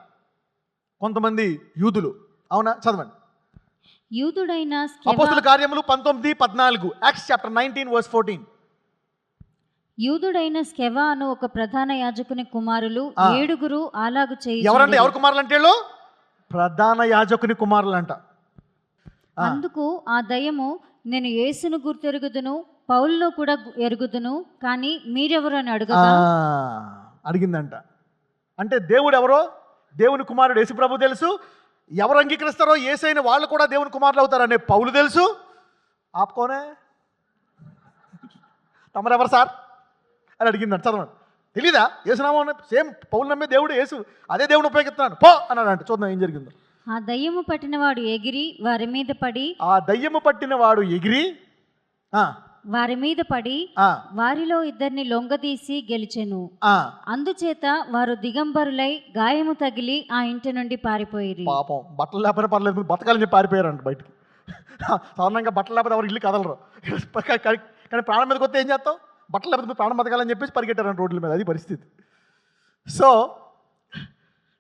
కొంతమంది యూదులు. అవునా? చదవండి. యూదుడైన స్కెవ అపోస్తుల కార్యములు 19:14, యాక్ట్స్ చాప్టర్ 19 వర్స్ 14. యూదుడైన స్కెవ అను ఒక ప్రధాన యాజకుని కుమారులు 7 అలాగు చేయి. ఎవరంటే ఎవరు కుమారులు అంటే వీళ్ళు? ప్రధాన యాజకుని కుమారులంట. అందుకు ఆ దయ్యము, నేను యేసును గుర్తెరుగుదును, పౌలును కూడా ఎరుగుదును, కానీ మీరెవరు అని అడుగగా అడిగిందంట. అంటే దేవుడు ఎవరో, దేవుని కుమారుడు యేసు ప్రభు తెలుసు, ఎవరు అంగీకరిస్తారో యేసైన వాళ్ళు కూడా దేవుని కుమారులు అవుతారనే పౌలు తెలుసు. ఆపుకోనే తమరెవరు సార్ అని అడిగిందంట. చదవండి. తెలీదా? యేసునామం సేమ్ పౌలు నమ్మే దేవుడు యేసు, అదే దేవుని ఉపయోగిస్తున్నాను పో అన్నాడంట. చూద్దాం ఏం జరిగిందో. ఆ దయ్యము పట్టినవాడు ఎగిరి వారి మీద పడి ఆ దయ్యము పట్టిన వాడు ఎగిరి వారి మీద పడి వారిలో 2 లొంగదీసి గెలిచెను. అందుచేత వారు దిగంబరులై గాయము తగిలి ఆ ఇంటి నుండి పారిపోయిరి. పాపం బట్టలు లేకపోతే పర్లేదు, బతకాలని చెప్పి పారిపోయారంట బయటికి. సాధారణంగా బట్టలు లేకపోతే ఎవరు ఇల్లు కదలరు, కానీ ప్రాణం మీదకి వస్తే ఏం చేస్తావు? బట్టలు లేకపోతే ప్రాణం బతకాలని చెప్పేసి పరిగెట్టారంట రోడ్ల మీద. అది పరిస్థితి. సో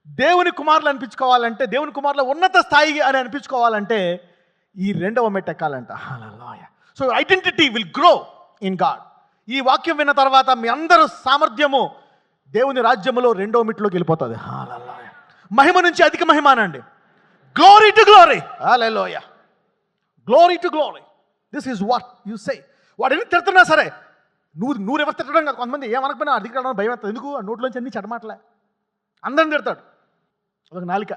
దేవుని కుమారులు అనిపించుకోవాలంటే, దేవుని కుమారుల ఉన్నత స్థాయి అని అనిపించుకోవాలంటే ఈ 2వ మెట్టు ఎక్కాలంట. Hallelujah. So identity will grow in God. ఈ వాక్యం విన్న తర్వాత మీ అందరూ సామర్థ్యము దేవుని రాజ్యములో 2వ మెట్టులోకి వెళ్ళిపోతుంది. హల్లెలూయా. మహిమ నుంచి అధిక మహిమ అనండి. Glory to glory. Hallelujah. Glory to glory. This is what you say. వాడు ఎన్ని తిడుతున్నా సరే, నువ్వు ఎవరు తిట్టడం కాదు. కొంతమంది ఏమనకపోయినా అధికారం భయం అవుతుంది. ఎందుకు? ఆ నోట్లోంచి అన్ని చెడమాటలే, అందరిని తిడతాడు. ఒక నాలిక.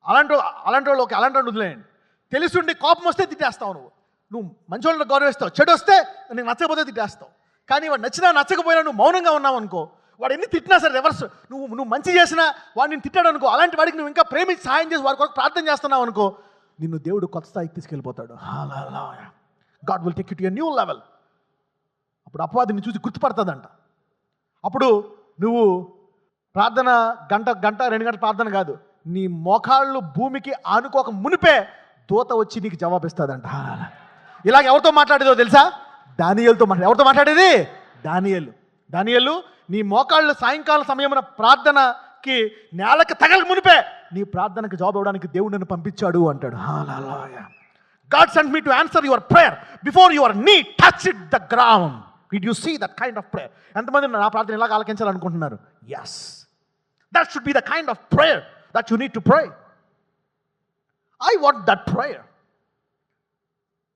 అలాంటి వాళ్ళు వదిలేయండి. తెలుసుండి కోపం వస్తే తిట్టేస్తావు. నువ్వు మంచి వాళ్ళని గౌరవిస్తావు, చెడు వస్తే నీకు నచ్చకపోతే తిట్టేస్తావు. కానీ వాడు నచ్చినా నచ్చకపోయినా నువ్వు మౌనంగా ఉన్నావు అనుకో, వాడు ఎన్ని తిట్టినా సరే రివర్స్, నువ్వు మంచి చేసినా వాడు నేను తిట్టాడు అనుకో, అలాంటి వాడికి నువ్వు ఇంకా ప్రేమించి సాయం చేసి వాడి కొరకు ప్రార్థన చేస్తున్నావు అనుకో, నిన్ను దేవుడు కొత్త స్థాయికి తీసుకెళ్ళిపోతాడు. God will take you to a new level. అప్పుడు అపవాదిని చూసి గుర్తుపడుతుందంట. అప్పుడు నువ్వు ప్రార్థన గంట 2 గంటల ప్రార్థన కాదు, నీ మోకాళ్ళు భూమికి ఆనుకోక మునిపే దూత వచ్చి నీకు జవాబిస్తుందంట. ఇలాగ ఎవరితో మాట్లాడేదో తెలుసా? దానియేలుతో ఎవరితో మాట్లాడేది? దానియేలు నీ మోకాళ్ళు సాయంకాలం సమయమున ప్రార్థనకి నేలకు తగల మునిపే నీ ప్రార్థనకి జవాబు ఇవ్వడానికి దేవుడు నన్ను పంపించాడు అంటాడు. హల్లెలూయా. God sent me to answer your prayer before your knee touched the ground. Did you see that kind of prayer? ఎంతమంది నా ప్రార్థన ఇలాగ ఆలకించాలనుకుంటున్నారు? Yes. That should be the kind of prayer that you need to pray. I want that prayer.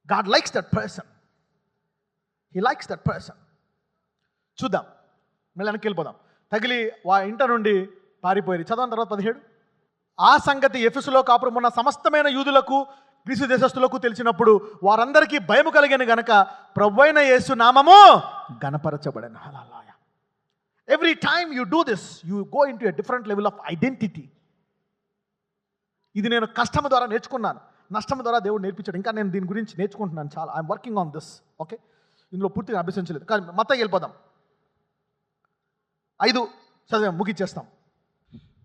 God likes that person. He likes that person. చూద్దాం, మళ్ళీ వెనక్కి వెళ్ళిపోదాం. తగిలి ఇంట నుండి పారిపోయి చదవని తర్వాత 17. ఆ సంగతి ఎఫెసులో కాపురం ఉన్న సమస్తమైన యూదులకు గ్రీసు దేశస్తులకు తెలిసినప్పుడు వారందరికీ భయము కలిగిన గనక ప్రభువైన యేసు నామము గణపరచబడెను. Hallelujah. Every time you do this you go into a different level of identity. ఇది నేను కష్టం ద్వారా నేర్చుకున్నాను, నష్టం ద్వారా దేవుడు నేర్పించాడు. ఇంకా నేను దీని గురించి నేర్చుకుంటున్నాను చాలా. I'm working on this. Okay, ఇందులో పూర్తిగా అభ్యసించలేదు, కానీ మత్తయి వెళ్ళిపోదాం. 5 చదివాం, ముగిచ్చేస్తాం.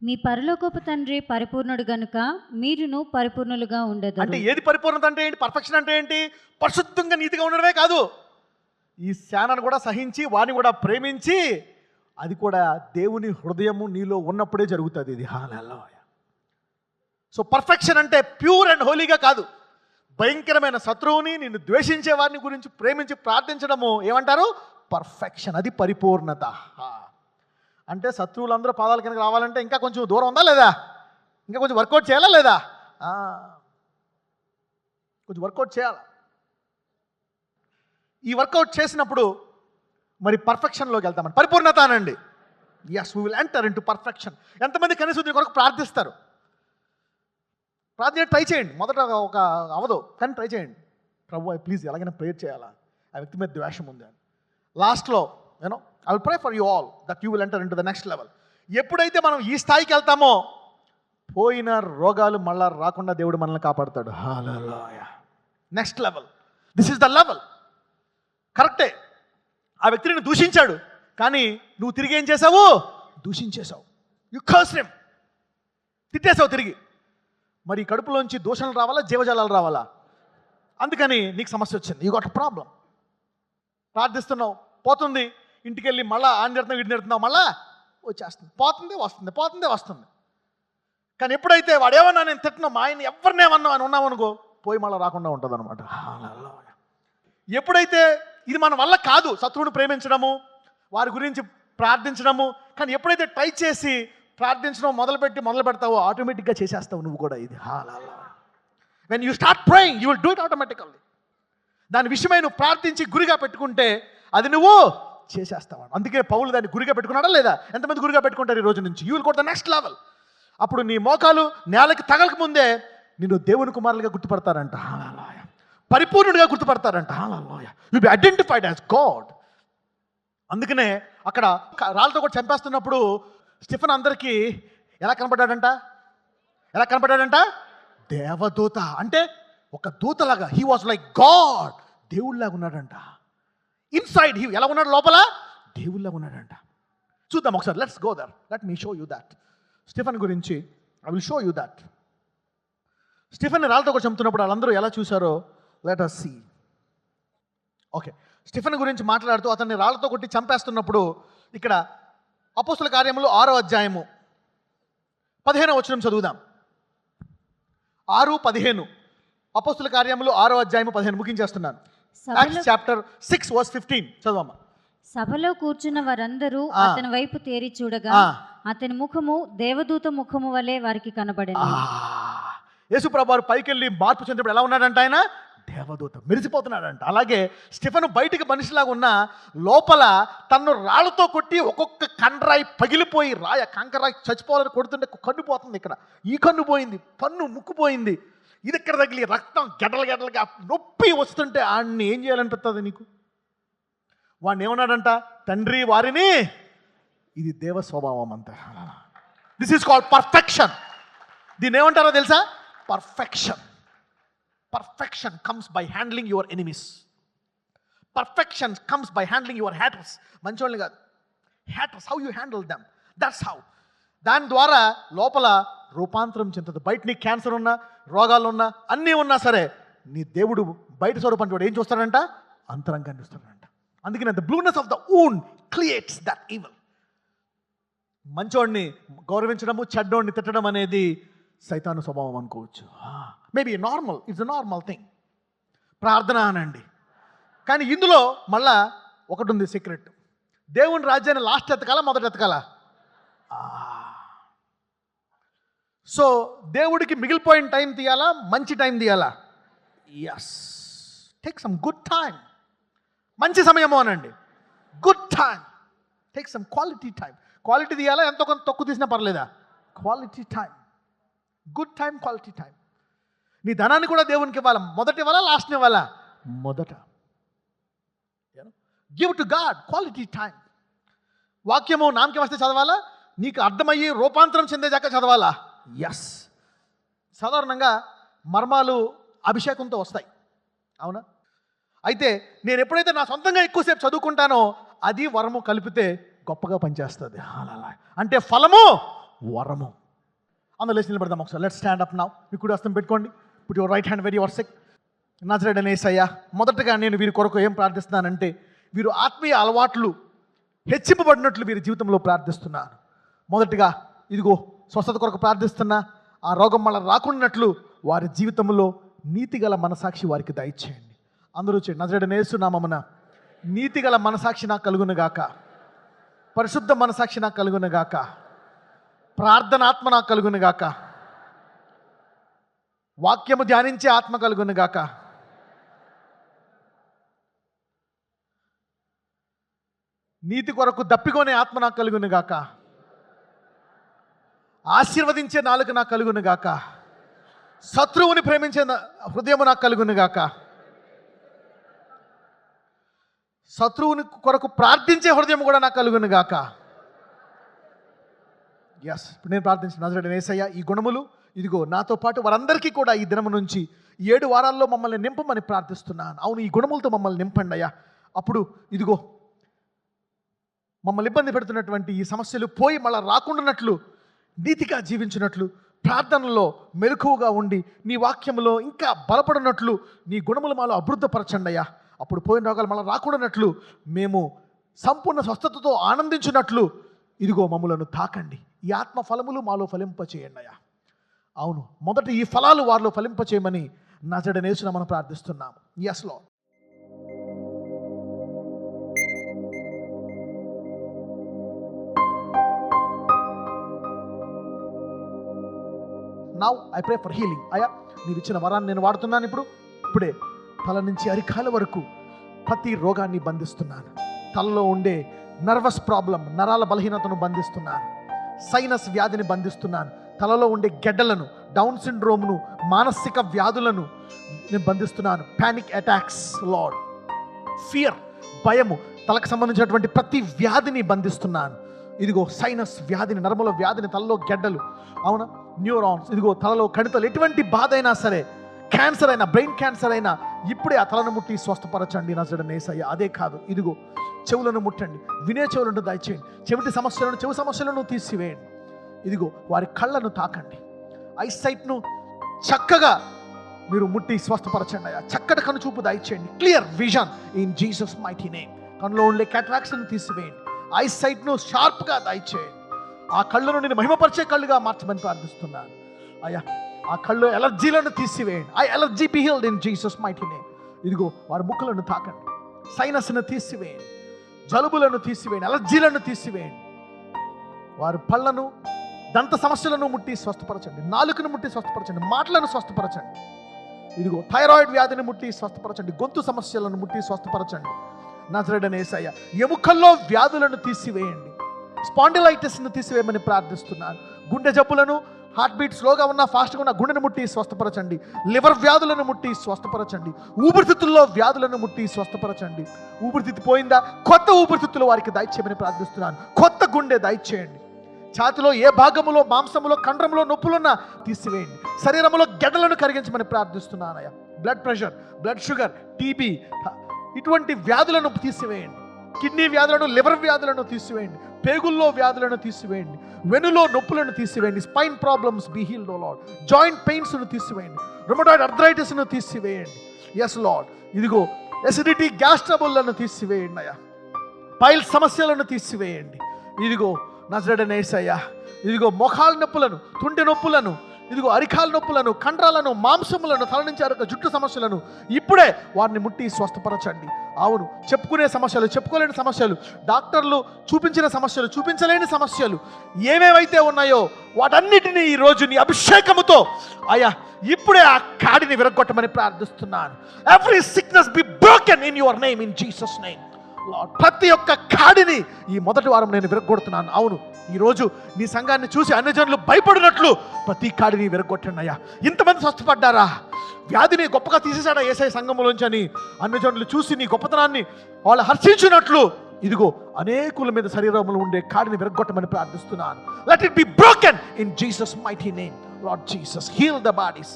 మీ పరలోకపు తండ్రి పరిపూర్ణుడు గనుక మీరును పరిపూర్ణులుగా ఉండదు. అంటే ఏది పరిపూర్ణత అంటే ఏంటి? పర్ఫెక్షన్ అంటే ఏంటి? పరిశుద్ధంగా నీతిగా ఉండడమే కాదు, ఈ శానాన్ని కూడా సహించి వారిని కూడా ప్రేమించి, అది కూడా దేవుని హృదయము నీలో ఉన్నప్పుడే జరుగుతుంది ఇది. హల్లెలూయా. సో పర్ఫెక్షన్ అంటే ప్యూర్ అండ్ హోలీగా కాదు, భయంకరమైన శత్రువుని నిన్ను ద్వేషించే వారిని గురించి ప్రేమించి ప్రార్థించడము ఏమంటారు? పర్ఫెక్షన్. అది పరిపూర్ణత. అంటే శత్రువులందరూ పాదాల కిందకి రావాలంటే ఇంకా కొంచెం దూరం ఉందా లేదా? ఇంకా కొంచెం వర్కౌట్ చేయాలా లేదా? కొంచెం వర్కౌట్ చేయాలి. ఈ వర్కౌట్ చేసినప్పుడు మరి పర్ఫెక్షన్లోకి వెళ్తామని, పరిపూర్ణత అనండి. Yes, we will enter into perfection. ఎంతమంది కనీసం దీని కొరకు ప్రార్థిస్తారు? ప్రార్థన ట్రై చేయండి. మొదట ఒక అవదు, కానీ ట్రై చేయండి. ప్రభు ప్లీజ్ ఎలాగైనా ప్రేయర్ చేయాలా, ఆ వ్యక్తి మీద ద్వేషం ఉంది అని. లాస్ట్లో you know I will pray for you all that you will enter in to the next level. ఎప్పుడైతే మనం ఈ స్థాయికి వెళ్తామో పోయిన రోగాలు మళ్ళా రాకుండా దేవుడు మనల్ని కాపాడుతాడు. Hallelujah. Next level. This is the level. కరెక్టే, ఆ వ్యక్తిని దూషించాడు, కానీ నువ్వు తిరిగి ఏం చేసావు? దూషించేశావు. యు కర్స్డ్ హిమ్, తిట్టేశావు తిరిగి. మరి కడుపులోంచి దూషణలు రావాలా, జీవజాలాలు రావాలా? అందుకని నీకు సమస్య వచ్చింది. You got problem. ప్రార్థిస్తున్నావు, పోతుంది, ఇంటికి వెళ్ళి మళ్ళీ ఆన్ తిడుతున్నావు, వీడిని తిడుతున్నావు, మళ్ళా వచ్చేస్తుంది, పోతుంది వస్తుంది, పోతుంది వస్తుంది. కానీ ఎప్పుడైతే వాడేమన్నా నేను తిట్టినా, మా ఆయన ఎవరినేమన్నా అని ఉన్నామనుకో, పోయి మళ్ళీ రాకుండా ఉంటుంది అనమాట. ఎప్పుడైతే ఇది మన వల్ల కాదు శత్రువుని ప్రేమించడము, వారి గురించి ప్రార్థించడము, కానీ ఎప్పుడైతే ట్రై చేసి ప్రార్థించడం మొదలు పెడతావో ఆటోమేటిక్గా చేసేస్తావు నువ్వు కూడా. ఇది when you start praying you will do it automatically. దాని విషయమై నువ్వు ప్రార్థించి గురిగా పెట్టుకుంటే అది నువ్వు చేసేస్తావు. అందుకే పౌలు దాన్ని గురిగా పెట్టుకున్నాడా లేదా? ఎంతమంది గురిగా పెట్టుకుంటారు ఈ రోజు నుంచి? You will go to the next level. అప్పుడు నీ మోకాలు నేలకి తగలక ముందే నిన్ను దేవుని కుమారులుగా గుర్తుపడతారంట. పరిపూర్ణుడిగా గుర్తుపడతారంట. You be identified as God. అందుకనే అక్కడ రాళ్ళతో కూడా చంపేస్తున్నప్పుడు స్టెఫెన్ అందరికీ ఎలా కనపడ్డాడంట? దేవదూత. అంటే ఒక దూతలాగా. He was like God. దేవుళ్ళలాగా ఉన్నాడంట. ఇన్సైడ్ హీ ఎలా ఉన్నాడు? లోపల దేవుళ్ళలాగా ఉన్నాడంట. చూద్దాం ఒకసారి. Let's go there. Let me show you that. Stephen గురించి I will show you that. Stephen రాళ్ళతో కూడా చంపుతున్నప్పుడు వాళ్ళందరూ ఎలా చూశారో let us see. Okay, Stephen గురించి మాట్లాడుతూ అతన్ని రాళ్ళతో కొట్టి చంపేస్తున్నప్పుడు ఇక్కడ అపోస్తుల కార్యములు 6వ అధ్యాయము 15వ వచనం చదువుదాం. 6:15. అపోస్తుల కార్యములు 6వ అధ్యాయము 15 ముగించేస్తున్నాను. Acts chapter 6 verse 15 చదవమ్మా. సభలో కూర్చున్న వారందరూ అతని వైపు తేరి చూడగా అతని ముఖము దేవదూత ముఖము వలె వారికి కనబడింది. యేసు ప్రభువు పైకి వెళ్ళి మార్పు చెందినప్పుడు ఎలా ఉన్నాడంట? ఆయన దేవదూత, మెరిసిపోతున్నాడంట. అలాగే స్టెఫెను బయటికి మనిషిలాగా ఉన్న లోపల తన్ను రాళ్ళతో కొట్టి ఒక్కొక్క కండరాయి పగిలిపోయి కంకరాయి చచ్చిపోవాలని కొడుతుంటే కన్ను పోతుంది. ఇక్కడ ఈ కన్ను పోయింది, పన్ను ముక్కు పోయింది, ఇది ఇక్కడ తగిలి రక్తం గెడలుగా నొప్పి వస్తుంటే ఆడిని ఏం చేయాలనిపిస్తుంది నీకు? వాడిని ఏమన్నాడంట? తండ్రి వారిని. ఇది దేవ స్వభావం అంతా. This is called perfection. దీన్ని ఏమంటారో తెలుసా? Perfection. Perfection comes by handling your enemies. Perfection comes by handling your haters. మంచోళ్ళని కాదు, haters. How you handle them. That's how. దాని ద్వారా లోపల రూపాంతరం చెందుతుంది. బయట నీ క్యాన్సర్ ఉన్నా, రోగాలు ఉన్నా, అన్నీ ఉన్నా సరే నీ దేవుడు బయట స్వరూపం చూడ ఏం చూస్తాడంట? అంతరంగాన్ని చూస్తాడంట. అందుకని the blueness of the wound creates that evil. మంచోడిని గౌరవించడము, చెడ్డోడిని తిట్టడం అనేది సైతాను స్వభావం అనుకోవచ్చు. Maybe normal, it's a normal thing. ప్రార్థన అనండి. కానీ ఇందులో మళ్ళా ఒకటి ఉంది సీక్రెట్. దేవుని రాజ్యాన్ని లాస్ట్ ఎత్తకాలా, మొదట ఎత్తకాలా? సో దేవుడికి మిగిలిపోయిన టైం తీయాలా, మంచి టైం తీయాలా? Yes, take some good time. మంచి సమయము అనండి. Good time. Take some quality time. Quality తీయాలా, ఎంతో కొంత తక్కువ తీసినా పర్లేదా? Quality time. Good time, quality time. నీ ధనాన్ని కూడా దేవునికి ఇవ్వాలా? మొదట ఇవ్వాలా, లాస్ట్ని ఇవ్వాలా? మొదట. Give to God quality time. వాక్యము నామకి వస్తే చదవాలా, నీకు అర్థమయ్యి రూపాంతరం చెందేదాకా చదవాలా? ఎస్. సాధారణంగా మర్మాలు అభిషేకంతో వస్తాయి, అవునా? అయితే నేను ఎప్పుడైతే నా సొంతంగా ఎక్కువసేపు చదువుకుంటానో అది వరము కలిపితే గొప్పగా పనిచేస్తుంది. అంటే ఫలము వరము. అందులో లేచి నిలబడదాం ఒకసారి. Let's stand up now. మీ కుడి హస్తం పెట్టుకోండి. Put your right hand very your sick. నజరేయుడైన యేసయ్యా, మొదటగా నేను వీరి కొరకు ఏం ప్రార్థిస్తున్నానంటే, వీరు ఆత్మీయ అలవాట్లు హెచ్చింపబడినట్లు వీరి జీవితంలో ప్రార్థిస్తున్నాను. మొదటిగా ఇదిగో స్వస్థత కొరకు ప్రార్థిస్తున్నా. ఆ రోగం మళ్ళీ రాకున్నట్లు వారి జీవితంలో నీతిగల మనసాక్షి వారికి దయచేయండి. అందరూ చేయండి. నజరేయుడైన యేసు నామమున నీతిగల మనసాక్షి నాకు కలుగునుగాక, పరిశుద్ధ మనసాక్షి నాకు కలుగునుగాక, ప్రార్థనాత్మ నాకు కలుగునుగాక, వాక్యము ధ్యానించే ఆత్మ కలుగునుగాక, నీతి కొరకు దప్పికొనే ఆత్మ నాకు కలుగునుగాక, ఆశీర్వదించే నాలుక నాకు కలుగునుగాక, శత్రువుని ప్రేమించే హృదయము నాకు కలుగునుగాక, శత్రువుని కొరకు ప్రార్థించే హృదయం కూడా నాకు కలుగునుగాక. ఎస్, ఇప్పుడు నేను ప్రార్థించిన నజరేయుడైన యేసయ్య, ఈ గుణములు ఇదిగో నాతో పాటు వారందరికీ కూడా ఈ దినము నుంచి 7 వారాల్లో మమ్మల్ని నింపమని ప్రార్థిస్తున్నాను. అవును, ఈ గుణములతో మమ్మల్ని నింపండి అయ్యా. అప్పుడు ఇదిగో మమ్మల్ని ఇబ్బంది పెడుతున్నటువంటి ఈ సమస్యలు పోయి మళ్ళీ రాకుండానట్లు, నీతిగా జీవించినట్లు ప్రార్థనలో మెలకువగా ఉండి నీ వాక్యంలో ఇంకా బలపడినట్లు నీ గుణములు మాలో అభివృద్ధిపరచండి అయ్యా. అప్పుడు పోయిన రోగాలు మళ్ళీ రాకూడనట్లు మేము సంపూర్ణ స్వస్థతతో ఆనందించినట్లు ఇదిగో మమ్ములను తాకండి. ఈ ఆత్మ ఫలములు మాలో ఫలింపచేయండి అయ్యా. అవును, మొదట ఈ ఫలాలు వారిలో ఫలింపచేయమని నజరేయుడైన యేసు నామమున ప్రార్థిస్తున్నాము. yes Lord. Now I pray for healing. అయ్యా, నీవు ఇచ్చిన వరాన్ని నేను వాడుతున్నాను. ఇప్పుడే తల నుంచి అరికాల వరకు ప్రతి రోగాన్ని బంధిస్తున్నాను. తలలో ఉండే నర్వస్ ప్రాబ్లం, నరాల బలహీనతను బంధిస్తున్నాను. సైనస్ వ్యాధిని బంధిస్తున్నాను. తలలో ఉండే గెడ్డలను, డౌన్ సిండ్రోమ్ను, మానసిక వ్యాధులను నేను బంధిస్తున్నాను. పానిక్ అటాక్స్ లార్డ్, ఫియర్, భయము, తలకు సంబంధించినటువంటి ప్రతి వ్యాధిని బంధిస్తున్నాను. ఇదిగో సైనస్ వ్యాధిని, నరముల వ్యాధిని, తలలో గెడ్డలు, అవునా, న్యూరాన్స్, ఇదిగో తలలో కణితలు, ఎటువంటి బాధ అయినా సరే, క్యాన్సర్ అయినా, బ్రెయిన్ క్యాన్సర్ అయినా ఇప్పుడే ఆ తలను ముట్టి స్వస్థపరచండి నజరేయుడైన యేసయ్య. అదే కాదు, ఇదిగో చెవులను ముట్టండి, వినే చెవులను దయచేయండి. చెవి సమస్యలను తీసివేయండి. ఇదిగో వారి కళ్ళను తాకండి. ఐసైట్ను చక్కగా మీరు ముట్టి స్వస్థపరచండి అయ్యా. చక్కటి కను చూపు దయచేయండి. Clear vision in Jesus mighty name. కళ్ళలో ఉండే క్యాటరాక్ట్స్ను తీసివేయండి. ఐసైట్ను షార్ప్గా దయచేయండి. ఆ కళ్ళను నేను మహిమపరిచే కళ్ళుగా మార్చమని ప్రార్థిస్తున్నాను అయ్యా. ఆ కళ్ళు ఎలర్జీలను తీసివేయండి. I allergy be healed in Jesus mighty name. ఇదిగో వారి ముక్కులను తాకండి. సైనస్ను తీసివేయండి. జలుబులను తీసివేయండి. ఎలర్జీలను తీసివేయండి. వారి పళ్ళను, దంత సమస్యలను ముట్టి స్వస్థపరచండి. నాలుకను ముట్టి స్వస్థపరచండి. మాటలను స్వస్థపరచండి. ఇదిగో థైరాయిడ్ వ్యాధిని ముట్టి స్వస్థపరచండి. గొంతు సమస్యలను ముట్టి స్వస్థపరచండి నజరేయుడైన యేసయ్య. ఎముకల్లో వ్యాధులను తీసివేయండి. స్పాండిలైటిస్ను తీసివేయమని ప్రార్థిస్తున్నాను. గుండె జబ్బులను, హార్ట్ బీట్ స్లోగా ఉన్న, ఫాస్ట్గా ఉన్న గుండెను ముట్టి స్వస్థపరచండి. లివర్ వ్యాధులను ముట్టి స్వస్థపరచండి. ఊపిరితిత్తుల్లో వ్యాధులను ముట్టి స్వస్థపరచండి. ఊపిరితిత్తు పోయిందా, కొత్త ఊపిరితిత్తులు వారికి దయచేయమని ప్రార్థిస్తున్నాను. కొత్త గుండె దయచేయండి. ఛాతిలో ఏ భాగములో, మాంసములో, కండరంలో నొప్పులున్నా తీసివేయండి. శరీరంలో గెడ్డలను కరిగించమని ప్రార్థిస్తున్నానయ్యా. Blood pressure, blood sugar, TB, ఇటువంటి వ్యాధులను తీసివేయండి. కిడ్నీ వ్యాధులను, లివర్ వ్యాధులను తీసివేయండి. పేగుల్లో వ్యాధులను తీసివేయండి. వెన్నులో నొప్పులను తీసివేయండి. Spine problems be healed O Lord. Joint పెయిన్స్ను తీసివేయండి. రుమటాయిడ్ ఆర్థరైటిస్ను తీసివేయండి. Yes Lord. ఇదిగో ఎసిడిటీ, గ్యాస్ ట్రబుల్లను తీసివేయండి అయ్యా. పైల్ సమస్యలను తీసివేయండి. ఇదిగో నజరేయుడైన యేసయ్య. ఇదిగో మోకాళ్ళ నొప్పులను, తుంటి నొప్పులను, ఇదిగో అరికాల నొప్పులను, కండరాలను, మాంసములను, తల నుంచి అరక జుట్టు సమస్యలను ఇప్పుడే వారిని ముట్టి స్వస్థపరచండి. అవును, చెప్పుకునే సమస్యలు, చెప్పుకోలేని సమస్యలు, డాక్టర్లు చూపించిన సమస్యలు, చూపించలేని సమస్యలు ఏమేమైతే ఉన్నాయో వాటన్నిటినీ ఈరోజు నీ అభిషేకముతో అయ్యా ఇప్పుడే ఆ కాడిని విరగొట్టమని ప్రార్థిస్తున్నాను. Every sickness B broken in your name, in Jesus name lord. ప్రతి ఒక్క కాడిని ఈ మొదటి వారం నేను విరగొడుతున్నాను. అవును, ఈరోజు నీ సంఘాన్ని చూసి అన్ని జనులు భయపడినట్లు ప్రతి కాడిని విరగొట్టండి అయ్యా. ఇంతమంది స్వస్థపడ్డారా, వ్యాధిని గొప్పగా తీసేశాడా యేసయ్య సంఘములోంచి అని అన్ని జనులు చూసి నీ గొప్పతనాన్ని వాళ్ళు హర్షించినట్లు ఇదిగో అనేకుల మీద శరీరంలో ఉండే కాడిని విరగొట్టమని ప్రార్థిస్తున్నాను. Let it be broken in Jesus mighty name Lord Jesus. Heal the bodies.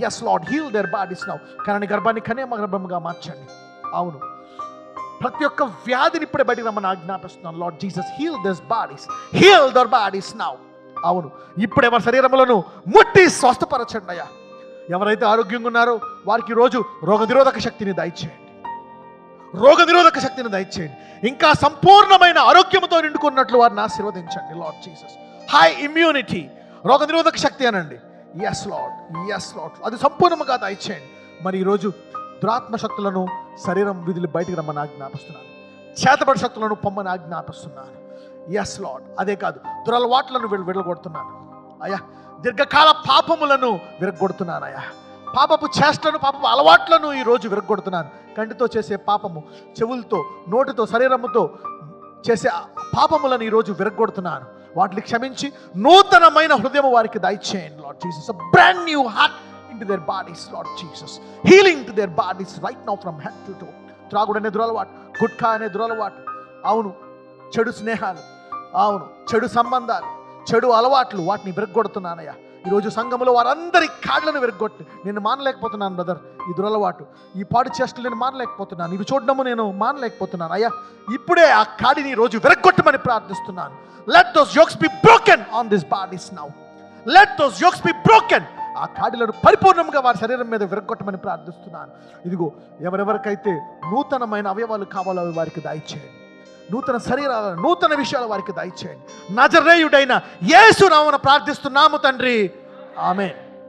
Yes Lord, heal their bodies now. కరణి గర్భాన్ని కనేమ గర్భంగా మార్చండి. అవును, ప్రతి ఒక్క వ్యాధిని ఇప్పుడే బయటికి రమ్మని ఆజ్ఞాపిస్తున్నాను. Lord Jesus, heal this bodies, heal their bodies now. అవును, ఇప్పుడే వారి శరీరములను ముట్టి స్వస్థపరచండి అయ్యా. ఎవరైతే ఆరోగ్యంగా ఉన్నారో వారికి రోజు రోగనిరోధక శక్తిని దయచేయండి. రోగనిరోధక శక్తిని దయచేయండి. ఇంకా సంపూర్ణమైన ఆరోగ్యంతో నిండుకున్నట్లు వారిని ఆశీర్వదించండి లార్డ్ జీసస్. హై ఇమ్యూనిటీ, రోగనిరోధక శక్తి అనండి. ఎస్ లార్డ్, ఎస్ లార్డ్, అది సంపూర్ణంగా దయచేయండి. మరి ఈరోజు దురాత్మ శక్తులను శరీరం విధులు బయటికి రమ్మని ఆజ్ఞాపిస్తున్నాను. చేతబడి శక్తులను పొమ్మని ఆజ్ఞాపిస్తున్నాను. Yes lord. అదే కాదు, దురలవాట్లను విడగొడుతున్నాను అయ్యా. దీర్ఘకాల పాపములను విరగొడుతున్నాను అయ్యా. పాపపు చేష్టను, పాపపు అలవాట్లను ఈరోజు విరగొడుతున్నాను. కంటితో చేసే పాపము, చెవులతో, నోటితో, శరీరముతో చేసే పాపములను ఈరోజు విరగొడుతున్నాను. వాటిని క్షమించి నూతనమైన హృదయం వారికి దయచేయండి lord Jesus. Brand new heart into their bodies, Lord Jesus. Healing to their bodies right now from head to toe. త్రాగుడనే దురలవాటు, గుట్కా అనే దురలవాటు, అవును, చెడు స్నేహాలు, అవును, చెడు సంబంధాలు, చెడు అలవాట్లు, వాటిని విరగొడుతున్నానయ్యా. ఈరోజు సంఘములో వారందరి కాళ్ళను విరగొట్టి నేను మానలేకపోతున్నాను బ్రదర్. ఈ దురలవాటు, ఈ పాడు చేష్టలు నేను మానలేకపోతున్నాను. ఇవి చూడడము నేను మానలేకపోతున్నాను అయ్యా. ఇప్పుడే ఆ కాడిని ఈరోజు విరగొట్టమని ప్రార్థిస్తున్నాను. Let those yokes be broken on these bodies now. Let those yolks be broken. ఆ కాడిలను పరిపూర్ణంగా వారి శరీరం మీద విరగొట్టమని ప్రార్థిస్తున్నాను. ఇదిగో ఎవరెవరికైతే నూతనమైన అవయవాలు కావాలో అవి వారికి దయచేయండి. నూతన శరీరాల నూతన విషయాలు వారికి దయచేయండి. నజరేయుడైన యేసు నామమున ప్రార్థిస్తున్నాము తండ్రి, ఆమేన్.